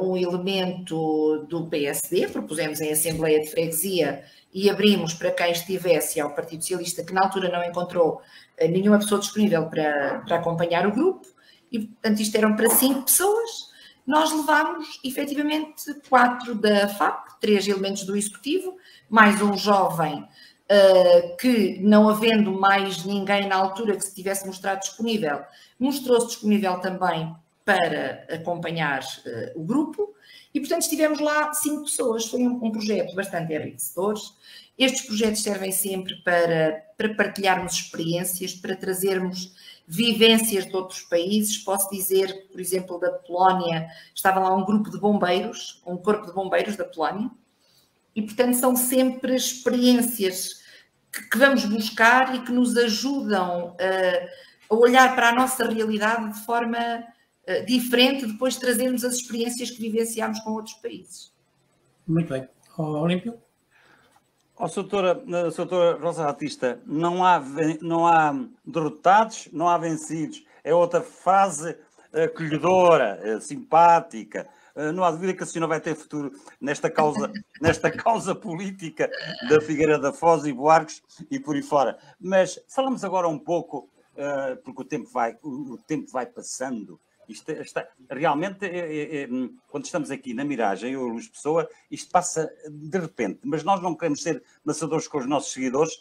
um elemento do PSD, propusemos em Assembleia de Freguesia e abrimos para quem estivesse ao Partido Socialista, que na altura não encontrou nenhuma pessoa disponível para acompanhar o grupo, e portanto isto eram para 5 pessoas. Nós levámos, efetivamente, 4 da FAP, 3 elementos do Executivo, mais um jovem que, não havendo mais ninguém na altura que se tivesse mostrado disponível, mostrou-se disponível também para acompanhar o grupo. E, portanto, estivemos lá 5 pessoas. Foi um projeto bastante enriquecedor. Estes projetos servem sempre para partilharmos experiências, para trazermos vivências de outros países. Posso dizer que, por exemplo, da Polónia, estava lá um grupo de bombeiros, um corpo de bombeiros da Polónia, e, portanto, são sempre experiências que vamos buscar e que nos ajudam a olhar para a nossa realidade de forma diferente, depois de trazermos as experiências que vivenciámos com outros países. Muito bem. Olímpio? Doutora Rosa Batista, não há derrotados, não há vencidos. É outra fase acolhedora, simpática. Não há dúvida que a senhora vai ter futuro nesta causa política da Figueira da Foz e Buarques e por aí fora. Mas falamos agora um pouco, porque o tempo vai passando. Realmente, quando estamos aqui na miragem, eu e o Luís Pessoa, isto passa de repente, mas nós não queremos ser maçadores com os nossos seguidores.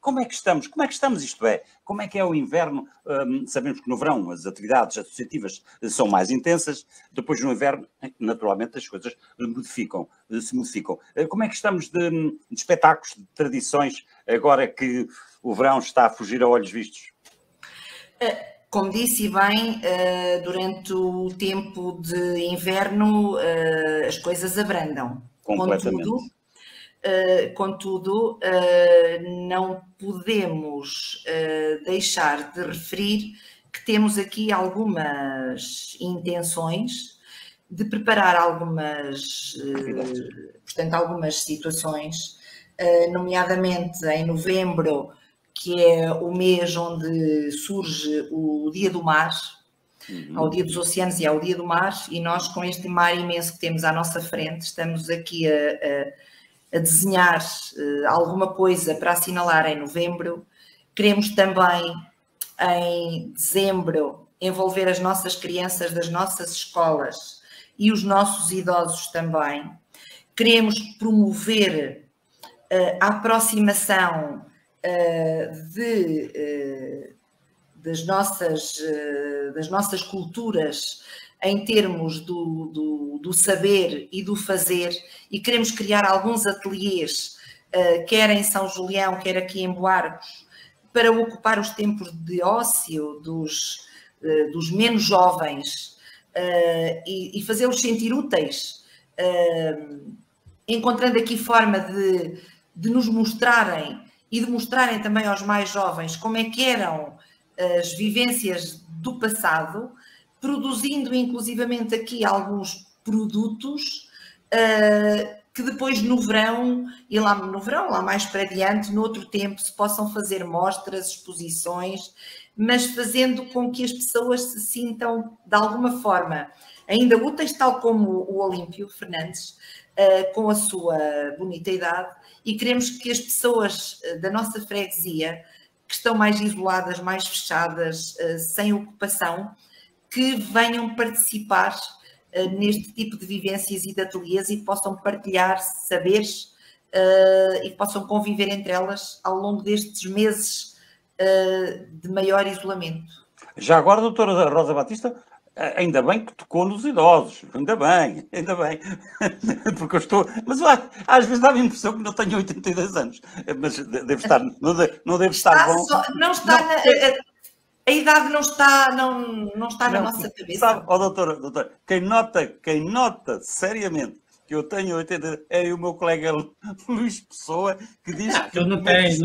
Como é que estamos? Isto é, como é que é o inverno? Sabemos que no verão as atividades associativas são mais intensas, depois no inverno, naturalmente, as coisas se modificam. Como é que estamos de espetáculos, de tradições, agora que o verão está a fugir a olhos vistos? Como disse bem, durante o tempo de inverno as coisas abrandam. Completamente. Contudo, não podemos deixar de referir que temos aqui algumas intenções de preparar algumas situações, nomeadamente em novembro, que é o mês onde surge o Dia do Mar, ao Dia dos Oceanos e ao Dia do Mar, e nós, com este mar imenso que temos à nossa frente, estamos aqui a desenhar alguma coisa para assinalar em novembro. Queremos também, em dezembro, envolver as nossas crianças das nossas escolas e os nossos idosos também. Queremos promover a aproximação das nossas culturas em termos do saber e do fazer, e queremos criar alguns ateliês, quer em São Julião, quer aqui em Buarques, para ocupar os tempos de ócio dos menos jovens e fazê-los sentir úteis, encontrando aqui forma de nos mostrarem e de mostrarem também aos mais jovens como é que eram as vivências do passado, produzindo inclusivamente aqui alguns produtos que depois no verão, lá mais para diante, no outro tempo, se possam fazer mostras, exposições, mas fazendo com que as pessoas se sintam de alguma forma ainda úteis, tal como o Olímpio Fernandes, com a sua bonita idade, e queremos que as pessoas da nossa freguesia, que estão mais isoladas, mais fechadas, sem ocupação, que venham participar neste tipo de vivências e de ateliês e que possam partilhar saberes e que possam conviver entre elas ao longo destes meses de maior isolamento. Já agora, doutora Rosa Batista, ainda bem que tocou nos idosos, ainda bem, porque eu estou, mas às vezes dá a impressão que não tenho 82 anos, mas devo estar, não devo estar bom. A idade não está na nossa cabeça. Sabe, doutora, quem nota seriamente que eu tenho 80 é o meu colega Luís Pessoa, que diz que... Tu não tens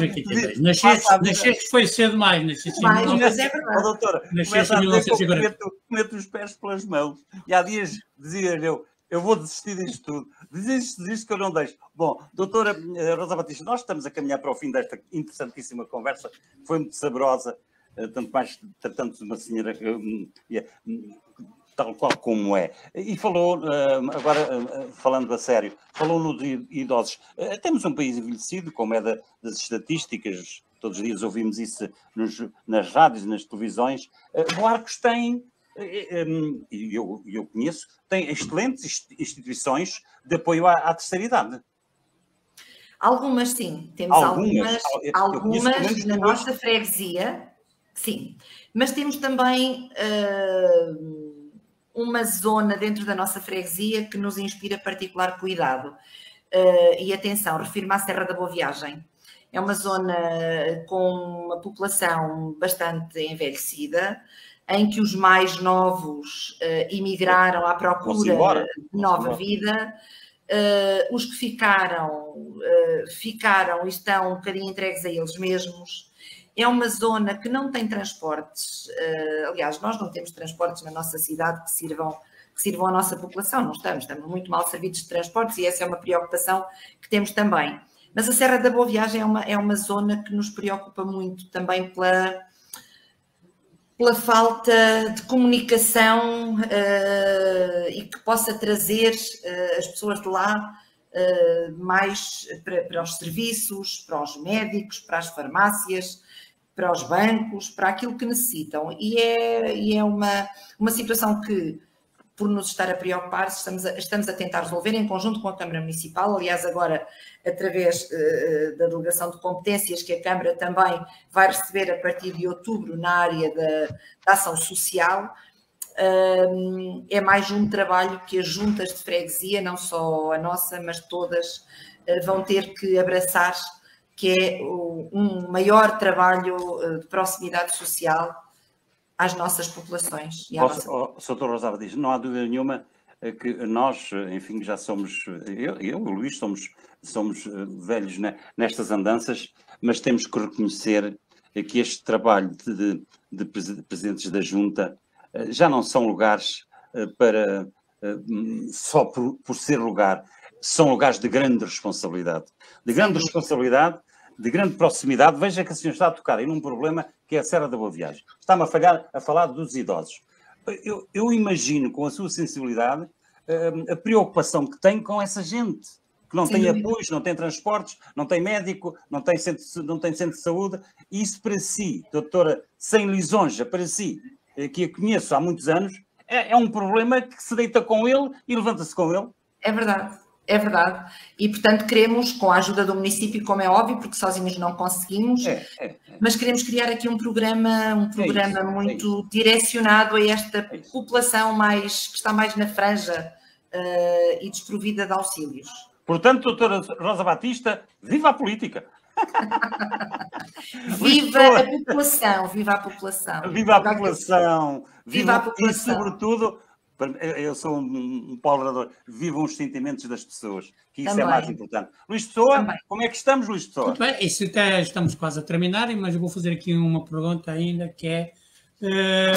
aqui também. Nasceste foi cedo mais. Mas é verdade. Doutora, nasceste em 1940. Meto os pés pelas mãos. E há dias dizia-lhe eu vou desistir disto tudo. Desiste que eu não deixo. Bom, doutora Rosa Batista, nós estamos a caminhar para o fim desta interessantíssima conversa. Foi muito saborosa, tanto mais tratando de uma senhora tal qual como é. E falou, agora falando a sério, falou nos idosos. Temos um país envelhecido, como é das estatísticas, todos os dias ouvimos isso nas rádios, nas televisões. Buarques tem, e eu conheço, tem excelentes instituições de apoio à terceira idade. Algumas sim, temos algumas na nossa freguesia, sim, mas temos também uma zona dentro da nossa freguesia que nos inspira particular cuidado. E atenção, refiro-me à Serra da Boa Viagem. É uma zona com uma população bastante envelhecida, em que os mais novos emigraram à procura de nova vida, os que ficaram e estão um bocadinho entregues a eles mesmos. É uma zona que não tem transportes, aliás, nós não temos transportes na nossa cidade que sirvam à nossa população, não estamos muito mal servidos de transportes e essa é uma preocupação que temos também. Mas a Serra da Boa Viagem é uma zona que nos preocupa muito também pela falta de comunicação e que possa trazer as pessoas de lá mais para os serviços, para os médicos, para as farmácias, para os bancos, para aquilo que necessitam. E é uma situação que, por nos estar a preocupar, estamos a tentar resolver em conjunto com a Câmara Municipal. Aliás, agora, através da delegação de competências que a Câmara também vai receber a partir de outubro na área da ação social, é mais um trabalho que as juntas de freguesia, não só a nossa, mas todas, vão ter que abraçar, que é um maior trabalho de proximidade social às nossas populações. E o Sr. Rosava diz, não há dúvida nenhuma que nós, enfim, já somos, eu e o Luís somos velhos nestas andanças, mas temos que reconhecer que este trabalho de presidentes da Junta já não são lugares para só por ser lugar, são lugares de grande responsabilidade, de grande proximidade. Veja que a senhora está a tocar em um problema que é a Serra da Boa Viagem. Está-me a falar dos idosos. Eu imagino, com a sua sensibilidade, a preocupação que tem com essa gente, que não tem apoios, não tem transportes, não tem médico, não tem centro de saúde. E isso para si, doutora, sem lisonja, para si, que a conheço há muitos anos, é um problema que se deita com ele e levanta-se com ele. É verdade. É verdade. E, portanto, queremos, com a ajuda do município, como é óbvio, porque sozinhos não conseguimos, mas queremos criar aqui um programa muito direcionado a esta população que está mais na franja e desprovida de auxílios. Portanto, doutora Rosa Batista, viva a política! Viva a população! Viva a população! Viva a população! Viva a população! E, sobretudo... Eu sou um paulador. Vivam os sentimentos das pessoas, que isso também é mais importante. Luís Pessoa, também. Como é que estamos, Luís Pessoa? Muito bem, isso até estamos quase a terminar, mas eu vou fazer aqui uma pergunta ainda, que é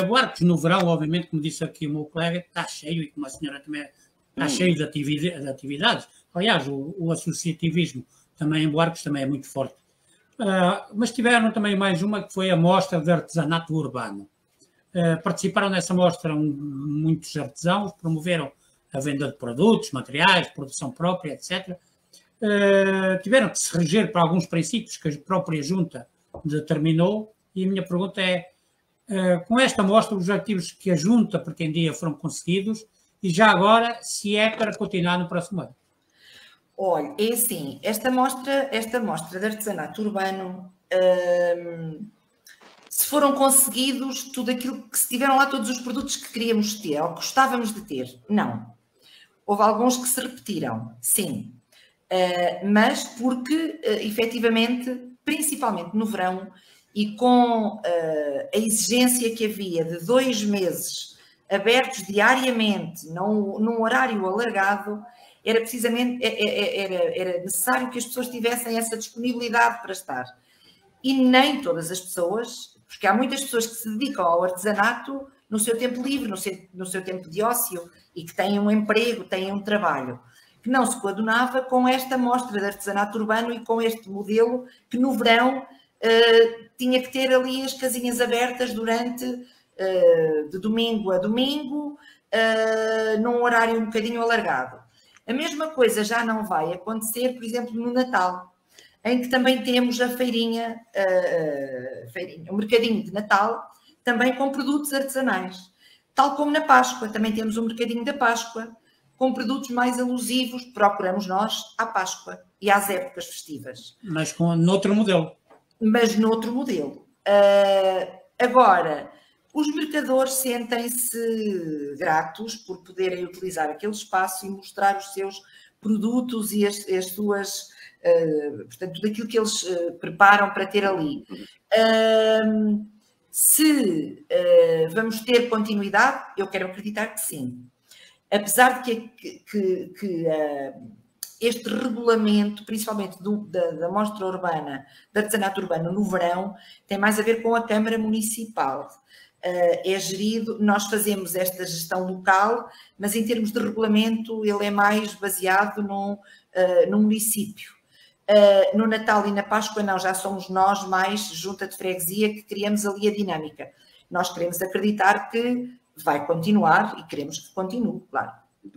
Buarques no verão, obviamente, como disse aqui o meu colega, está cheio, e como a senhora também está cheio de atividades. Aliás, o associativismo também em Buarques também é muito forte. Mas tiveram também mais uma, que foi a mostra de artesanato urbano. Participaram nessa mostra muitos artesãos, promoveram a venda de produtos, materiais, produção própria, etc. Tiveram que se reger para alguns princípios que a própria Junta determinou, e a minha pergunta é, com esta mostra, os objetivos que a Junta pretendia foram conseguidos, e já agora, se é para continuar no próximo ano? Olha, é assim, esta mostra de artesanato urbano... se foram conseguidos tudo aquilo que se tiveram lá, todos os produtos que queríamos ter, ou que gostávamos de ter, não. Houve alguns que se repetiram, sim. Mas porque, efetivamente, principalmente no verão, e com a exigência que havia de 2 meses abertos diariamente, num horário alargado, era precisamente, era necessário que as pessoas tivessem essa disponibilidade para estar. E nem todas as pessoas... Porque há muitas pessoas que se dedicam ao artesanato no seu tempo livre, no seu tempo de ócio, e que têm um emprego, têm um trabalho, que não se coadunava com esta mostra de artesanato urbano e com este modelo que no verão tinha que ter ali as casinhas abertas durante de domingo a domingo, num horário um bocadinho alargado. A mesma coisa já não vai acontecer, por exemplo, no Natal, em que também temos a feirinha, o mercadinho de Natal, também com produtos artesanais. Tal como na Páscoa, também temos o mercadinho da Páscoa, com produtos mais alusivos, procuramos nós, à Páscoa e às épocas festivas. Mas noutro modelo. Mas noutro modelo. Agora, os mercadores sentem-se gratos por poderem utilizar aquele espaço e mostrar os seus produtos e as suas... portanto, tudo aquilo que eles preparam para ter ali. Se vamos ter continuidade, eu quero acreditar que sim. Apesar de que este regulamento, principalmente da mostra urbana, da artesanato urbano no verão, tem mais a ver com a Câmara Municipal. É gerido, nós fazemos esta gestão local, mas em termos de regulamento ele é mais baseado no município. No Natal e na Páscoa não, já somos nós mais junta de freguesia que criamos ali a dinâmica. Nós queremos acreditar que vai continuar e queremos que continue, claro.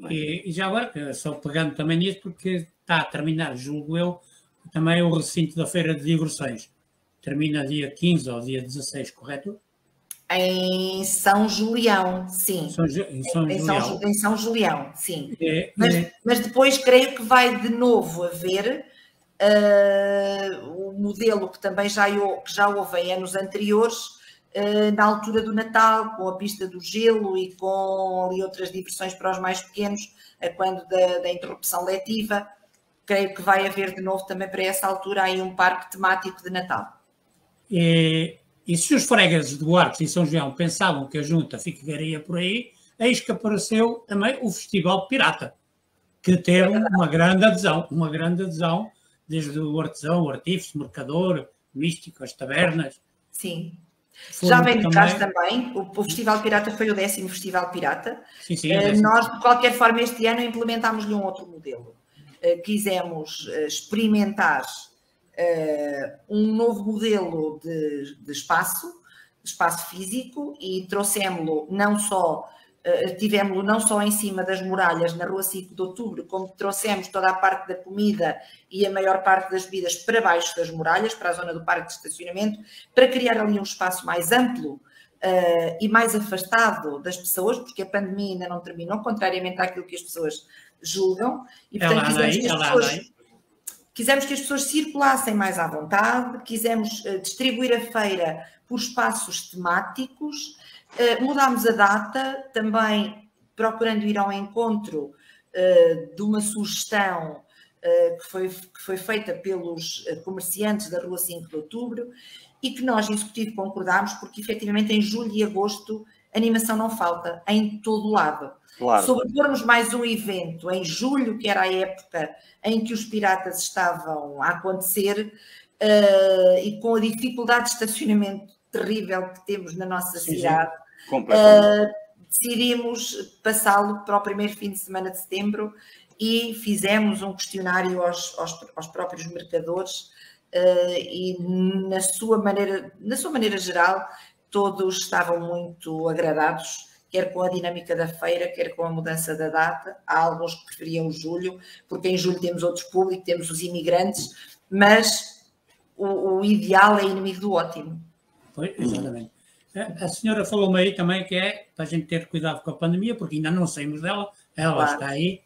E já agora, só pegando também nisso, porque está a terminar, julgo eu, também o recinto da Feira de Diversões. Termina dia 15 ou dia 16, correto? Em São Julião, sim. Em São Julião, sim. Mas depois creio que vai de novo haver o modelo que também já houve em anos anteriores, na altura do Natal, com a pista do gelo e com ali outras diversões para os mais pequenos, a quando da interrupção letiva. Creio que vai haver de novo também para essa altura aí um parque temático de Natal. E se os fregueses de Buarques e São João pensavam que a junta ficaria por aí, eis que apareceu também o Festival Pirata, que teve uma grande adesão, desde o artesão, o artífice, o mercador, o místico, as tabernas. Sim. Já vem de cá também, o Festival Pirata foi o 10º Festival Pirata. Sim, nós, de qualquer forma, este ano implementámos-lhe um outro modelo. Quisemos experimentar um novo modelo de espaço físico e trouxemos-lo tivemos-lo não só em cima das muralhas na Rua 5 de Outubro, como trouxemos toda a parte da comida e a maior parte das bebidas para baixo das muralhas, para a zona do parque de estacionamento, para criar ali um espaço mais amplo e mais afastado das pessoas, porque a pandemia ainda não terminou, contrariamente àquilo que as pessoas julgam, e portanto quisemos que as pessoas circulassem mais à vontade, quisemos distribuir a feira por espaços temáticos. Mudámos a data, também procurando ir ao encontro de uma sugestão que foi feita pelos comerciantes da Rua 5 de Outubro e que nós, executivo, concordámos, porque efetivamente em julho e agosto a animação não falta, em todo lado. Claro. Sobrepormos mais um evento em julho, que era a época em que os piratas estavam a acontecer, e com a dificuldade de estacionamento terrível que temos na nossa cidade, decidimos passá-lo para o primeiro fim de semana de setembro e fizemos um questionário aos próprios mercadores e na sua maneira geral todos estavam muito agradados, quer com a dinâmica da feira, quer com a mudança da data. Há alguns que preferiam julho, porque em julho temos outros públicos, temos os imigrantes, mas o ideal é inimigo do ótimo. Pois, exatamente. A senhora falou-me aí também que é para a gente ter cuidado com a pandemia, porque ainda não saímos dela, ela está aí,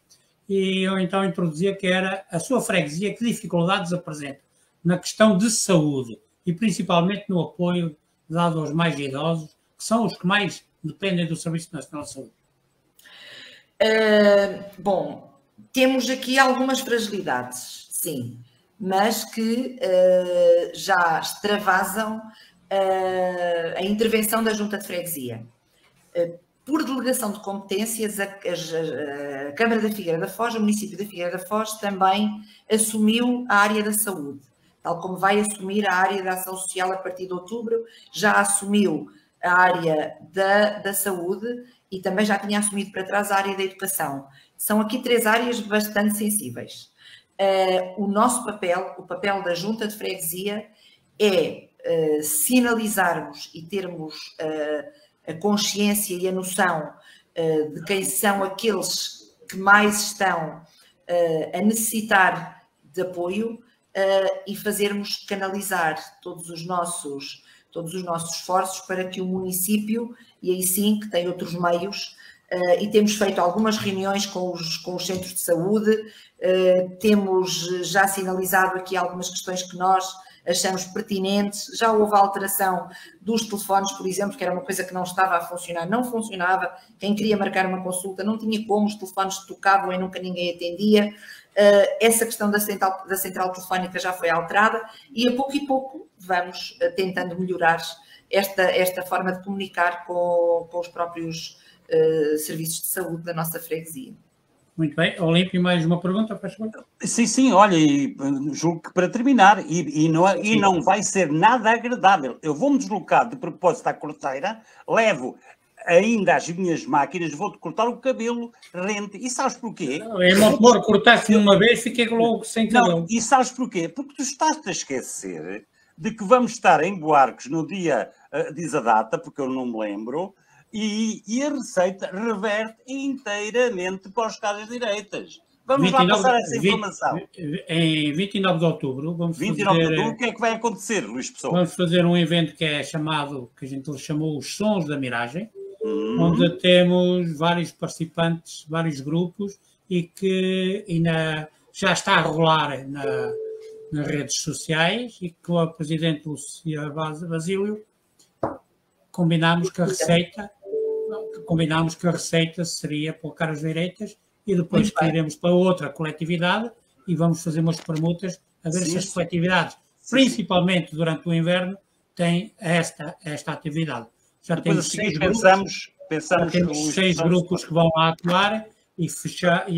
e eu então introduzia que era a sua freguesia, que dificuldades apresenta na questão de saúde e principalmente no apoio dado aos mais idosos, que são os que mais dependem do Serviço Nacional de Saúde. Bom, temos aqui algumas fragilidades, sim, mas que já extravasam a intervenção da Junta de Freguesia. Por delegação de competências, a Câmara da Figueira da Foz, o município da Figueira da Foz, também assumiu a área da saúde, tal como vai assumir a área da ação social a partir de outubro, já assumiu a área da saúde e também já tinha assumido para trás a área da educação. São aqui 3 áreas bastante sensíveis. O nosso papel, o papel da Junta de Freguesia, é sinalizarmos e termos a consciência e a noção de quem são aqueles que mais estão a necessitar de apoio e fazermos canalizar todos os nossos esforços para que o município, e aí sim que tem outros meios, e temos feito algumas reuniões com os centros de saúde, temos já sinalizado aqui algumas questões que nós achamos pertinentes. Já houve alteração dos telefones, por exemplo, que era uma coisa que não estava a funcionar, não funcionava. Quem queria marcar uma consulta não tinha como, os telefones tocavam e nunca ninguém atendia. Essa questão da central telefónica já foi alterada e a pouco vamos tentando melhorar esta forma de comunicar com os próprios serviços de saúde da nossa freguesia. Muito bem. Olímpio, mais uma pergunta, faz favor? Sim, olha, e julgo que para terminar, e não vai ser nada agradável. Eu vou-me deslocar de propósito à corteira, levo ainda as minhas máquinas, vou-te cortar o cabelo rente. E sabes porquê? Em Montemor, cortaste-me uma vez, fiquei logo sem cabelo. Não, e sabes porquê? Porque tu estás-te a esquecer de que vamos estar em Buarques no dia, diz a data, porque eu não me lembro, e a receita reverte inteiramente para os caras direitas. Vamos lá passar essa informação. Em 29 de outubro, vamos 29 de outubro, o que é que vai acontecer, Luís Pessoa? Vamos fazer um evento que é chamado, que a gente lhe chamou os Sons da Miragem, onde temos vários participantes, vários grupos, e que já está a rolar nas redes sociais, e com a Presidente Lucia Basílio combinámos que a receita seria para o Caras Direitas, e depois que iremos para outra coletividade e vamos fazer umas permutas a ver se as coletividades, principalmente durante o inverno, têm esta atividade. Já temos 6 grupos, seis grupos que vão lá atuar e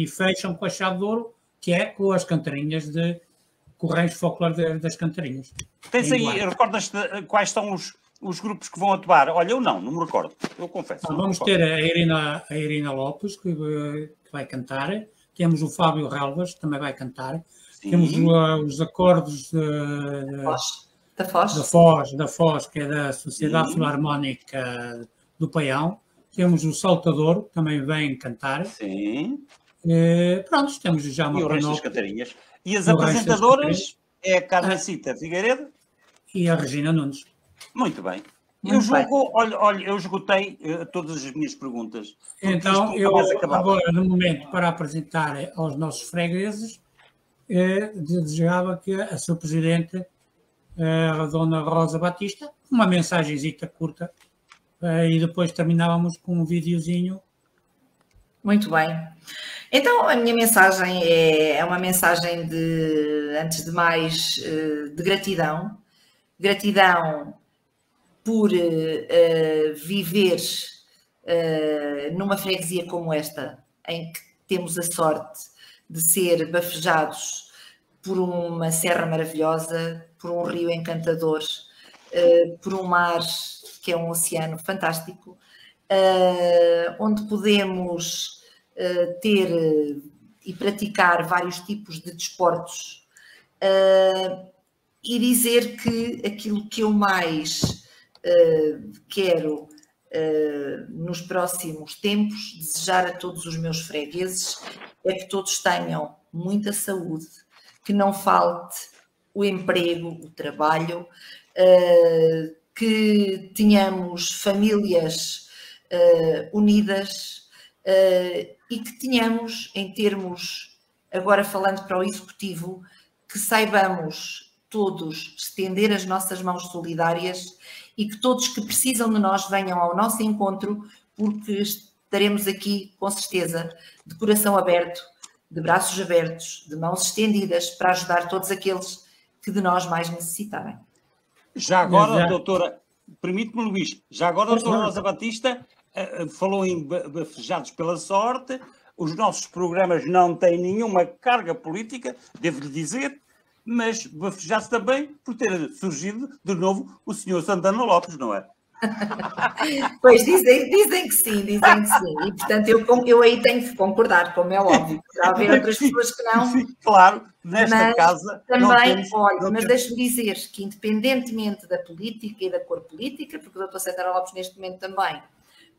fecham com a chave de ouro, que é com as cantarinhas de Correios Folclore das Cantarinhas. Tens aí, recordas-te quais são os grupos que vão atuar? Olha, eu não me recordo, eu confesso. Vamos ter a Irina Lopes, que vai cantar. Temos o Fábio Relvas, que também vai cantar. Sim. Temos os acordes da Foz, que é da Sociedade Filarmónica do Paião. Temos o Saltador, que também vem cantar. Sim. Pronto, temos já uma... E o resto das cantarinhas. E as apresentadoras é a Carmencita Figueiredo e a Regina Nunes. Muito bem. Eu esgotei todas as minhas perguntas. Então, eu agora, no momento, para apresentar aos nossos fregueses, desejava que a sua Presidente, a Dona Rosa Batista, uma mensagenzita curta, e depois terminávamos com um videozinho. Muito bem. Então, a minha mensagem é uma mensagem de, antes de mais, de gratidão. Gratidão por viver numa freguesia como esta, em que temos a sorte de ser bafejados por uma serra maravilhosa, por um rio encantador, por um mar que é um oceano fantástico, onde podemos ter e praticar vários tipos de desportos, e dizer que aquilo que eu mais quero nos próximos tempos desejar a todos os meus fregueses é que todos tenham muita saúde, que não falte o emprego, o trabalho, que tenhamos famílias unidas e que tenhamos, em termos, agora falando para o Executivo, que saibamos todos estender as nossas mãos solidárias e que todos que precisam de nós venham ao nosso encontro, porque estaremos aqui, com certeza, de coração aberto, de braços abertos, de mãos estendidas, para ajudar todos aqueles que de nós mais necessitarem. Já agora, doutora, permite-me, Luís, já agora a doutora Rosa Batista falou em bafejados pela sorte, os nossos programas não têm nenhuma carga política, devo-lhe dizer, mas bafejar-se também por ter surgido de novo o senhor Santana Lopes, não é? Pois, dizem que sim. E, portanto, eu aí tenho que concordar, como é óbvio. Já haver outras pessoas que não. Sim, claro, nesta casa... Também, mas deixe-me dizer que, independentemente da política e da cor política, porque o Dr. Santana Lopes, neste momento,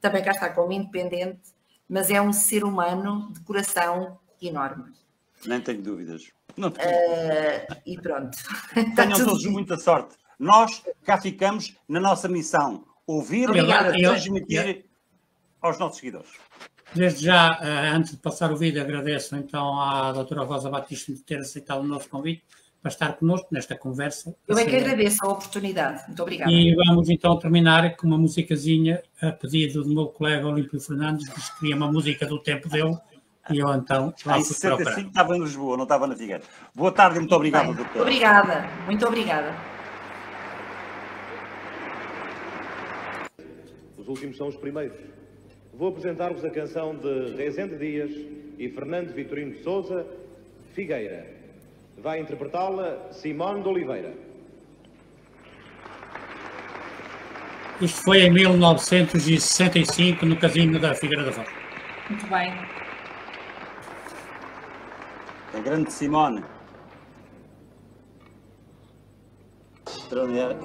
também cá está como independente, mas é um ser humano de coração enorme. Nem tenho dúvidas. E pronto. Tenham todos muita sorte. Nós cá ficamos na nossa missão. Ouvir e transmitir aos nossos seguidores. Desde já, antes de passar o vídeo, agradeço então à doutora Rosa Batista de ter aceitado o nosso convite para estar connosco nesta conversa. Eu é que agradeço a oportunidade. Muito obrigada. E vamos então terminar com uma musicazinha a pedido do meu colega Olímpio Fernandes, que queria uma música do tempo dele. E eu então lá fui procurar. Em 65 estava em Lisboa, não estava na Figueira. Boa tarde e muito obrigado, doutor. Obrigada, muito obrigada. Os últimos são os primeiros. Vou apresentar-vos a canção de Rezende Dias, e Fernando Vitorino de Sousa, Figueira. Vai interpretá-la Simone de Oliveira. Isto foi em 1965, no Casino da Figueira da Foz. Muito bem. A grande Simone.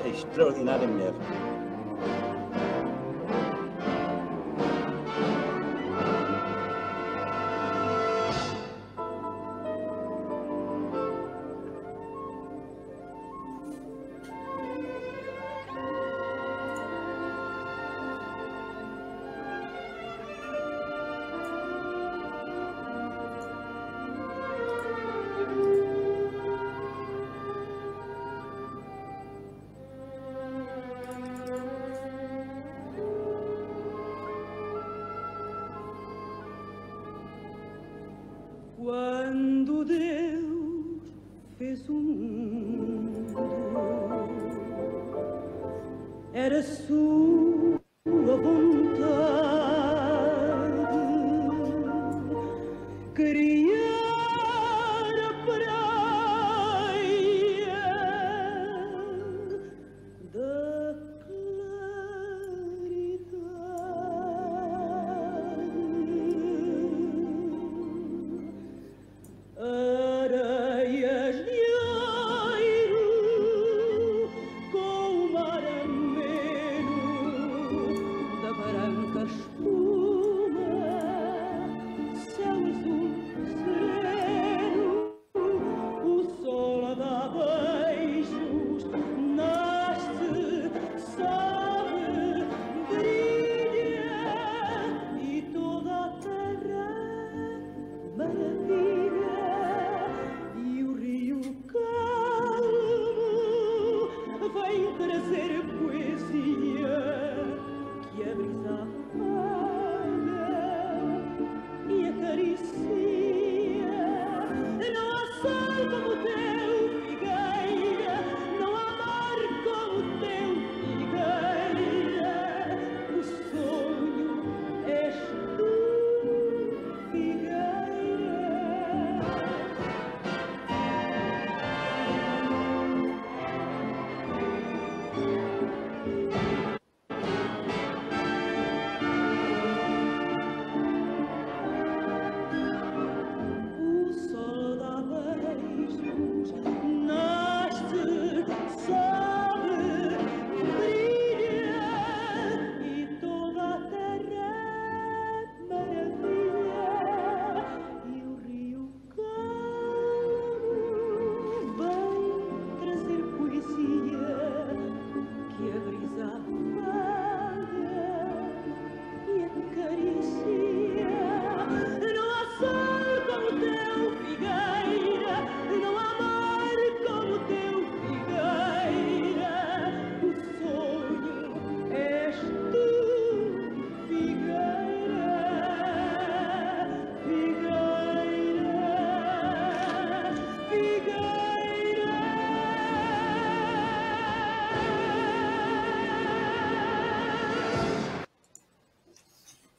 Extraordinária mulher. Quando Deus fez o mundo, era sua vontade criar a praia da areias de airo com o mar ameno da branca espuma, céu azul sereno, o sol a dar beijos, nasce, sobe, brilha e toda a terra maravilha. Vem trazer poesia que a brisa apaga e acaricia. Não há sol como o teu, Figueira, não há mar como o teu, Figueira. O sonho és tu, Figueira.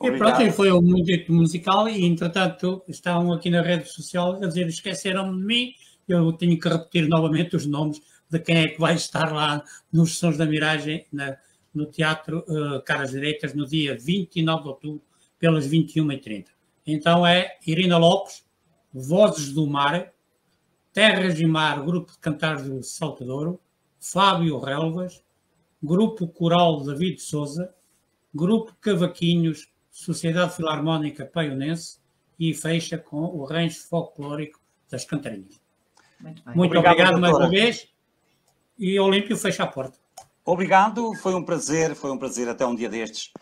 E pronto, e foi um momento musical e, entretanto, estavam aqui na rede social a dizer esqueceram-me de mim, eu tenho que repetir novamente os nomes de quem é que vai estar lá nos Sons da Miragem, no Teatro Caras Direitas, no dia 29 de outubro, pelas 21h30. Então é Irina Lopes, Vozes do Mar, Terras e Mar, Grupo de Cantares do Saltadouro, Fábio Relvas, Grupo Coral David Souza, Grupo Cavaquinhos, Sociedade Filarmónica Paionense e fecha com o rancho folclórico das Cantarinhas. Muito obrigado mais uma vez e o Olímpio fecha a porta. Obrigado, foi um prazer até um dia destes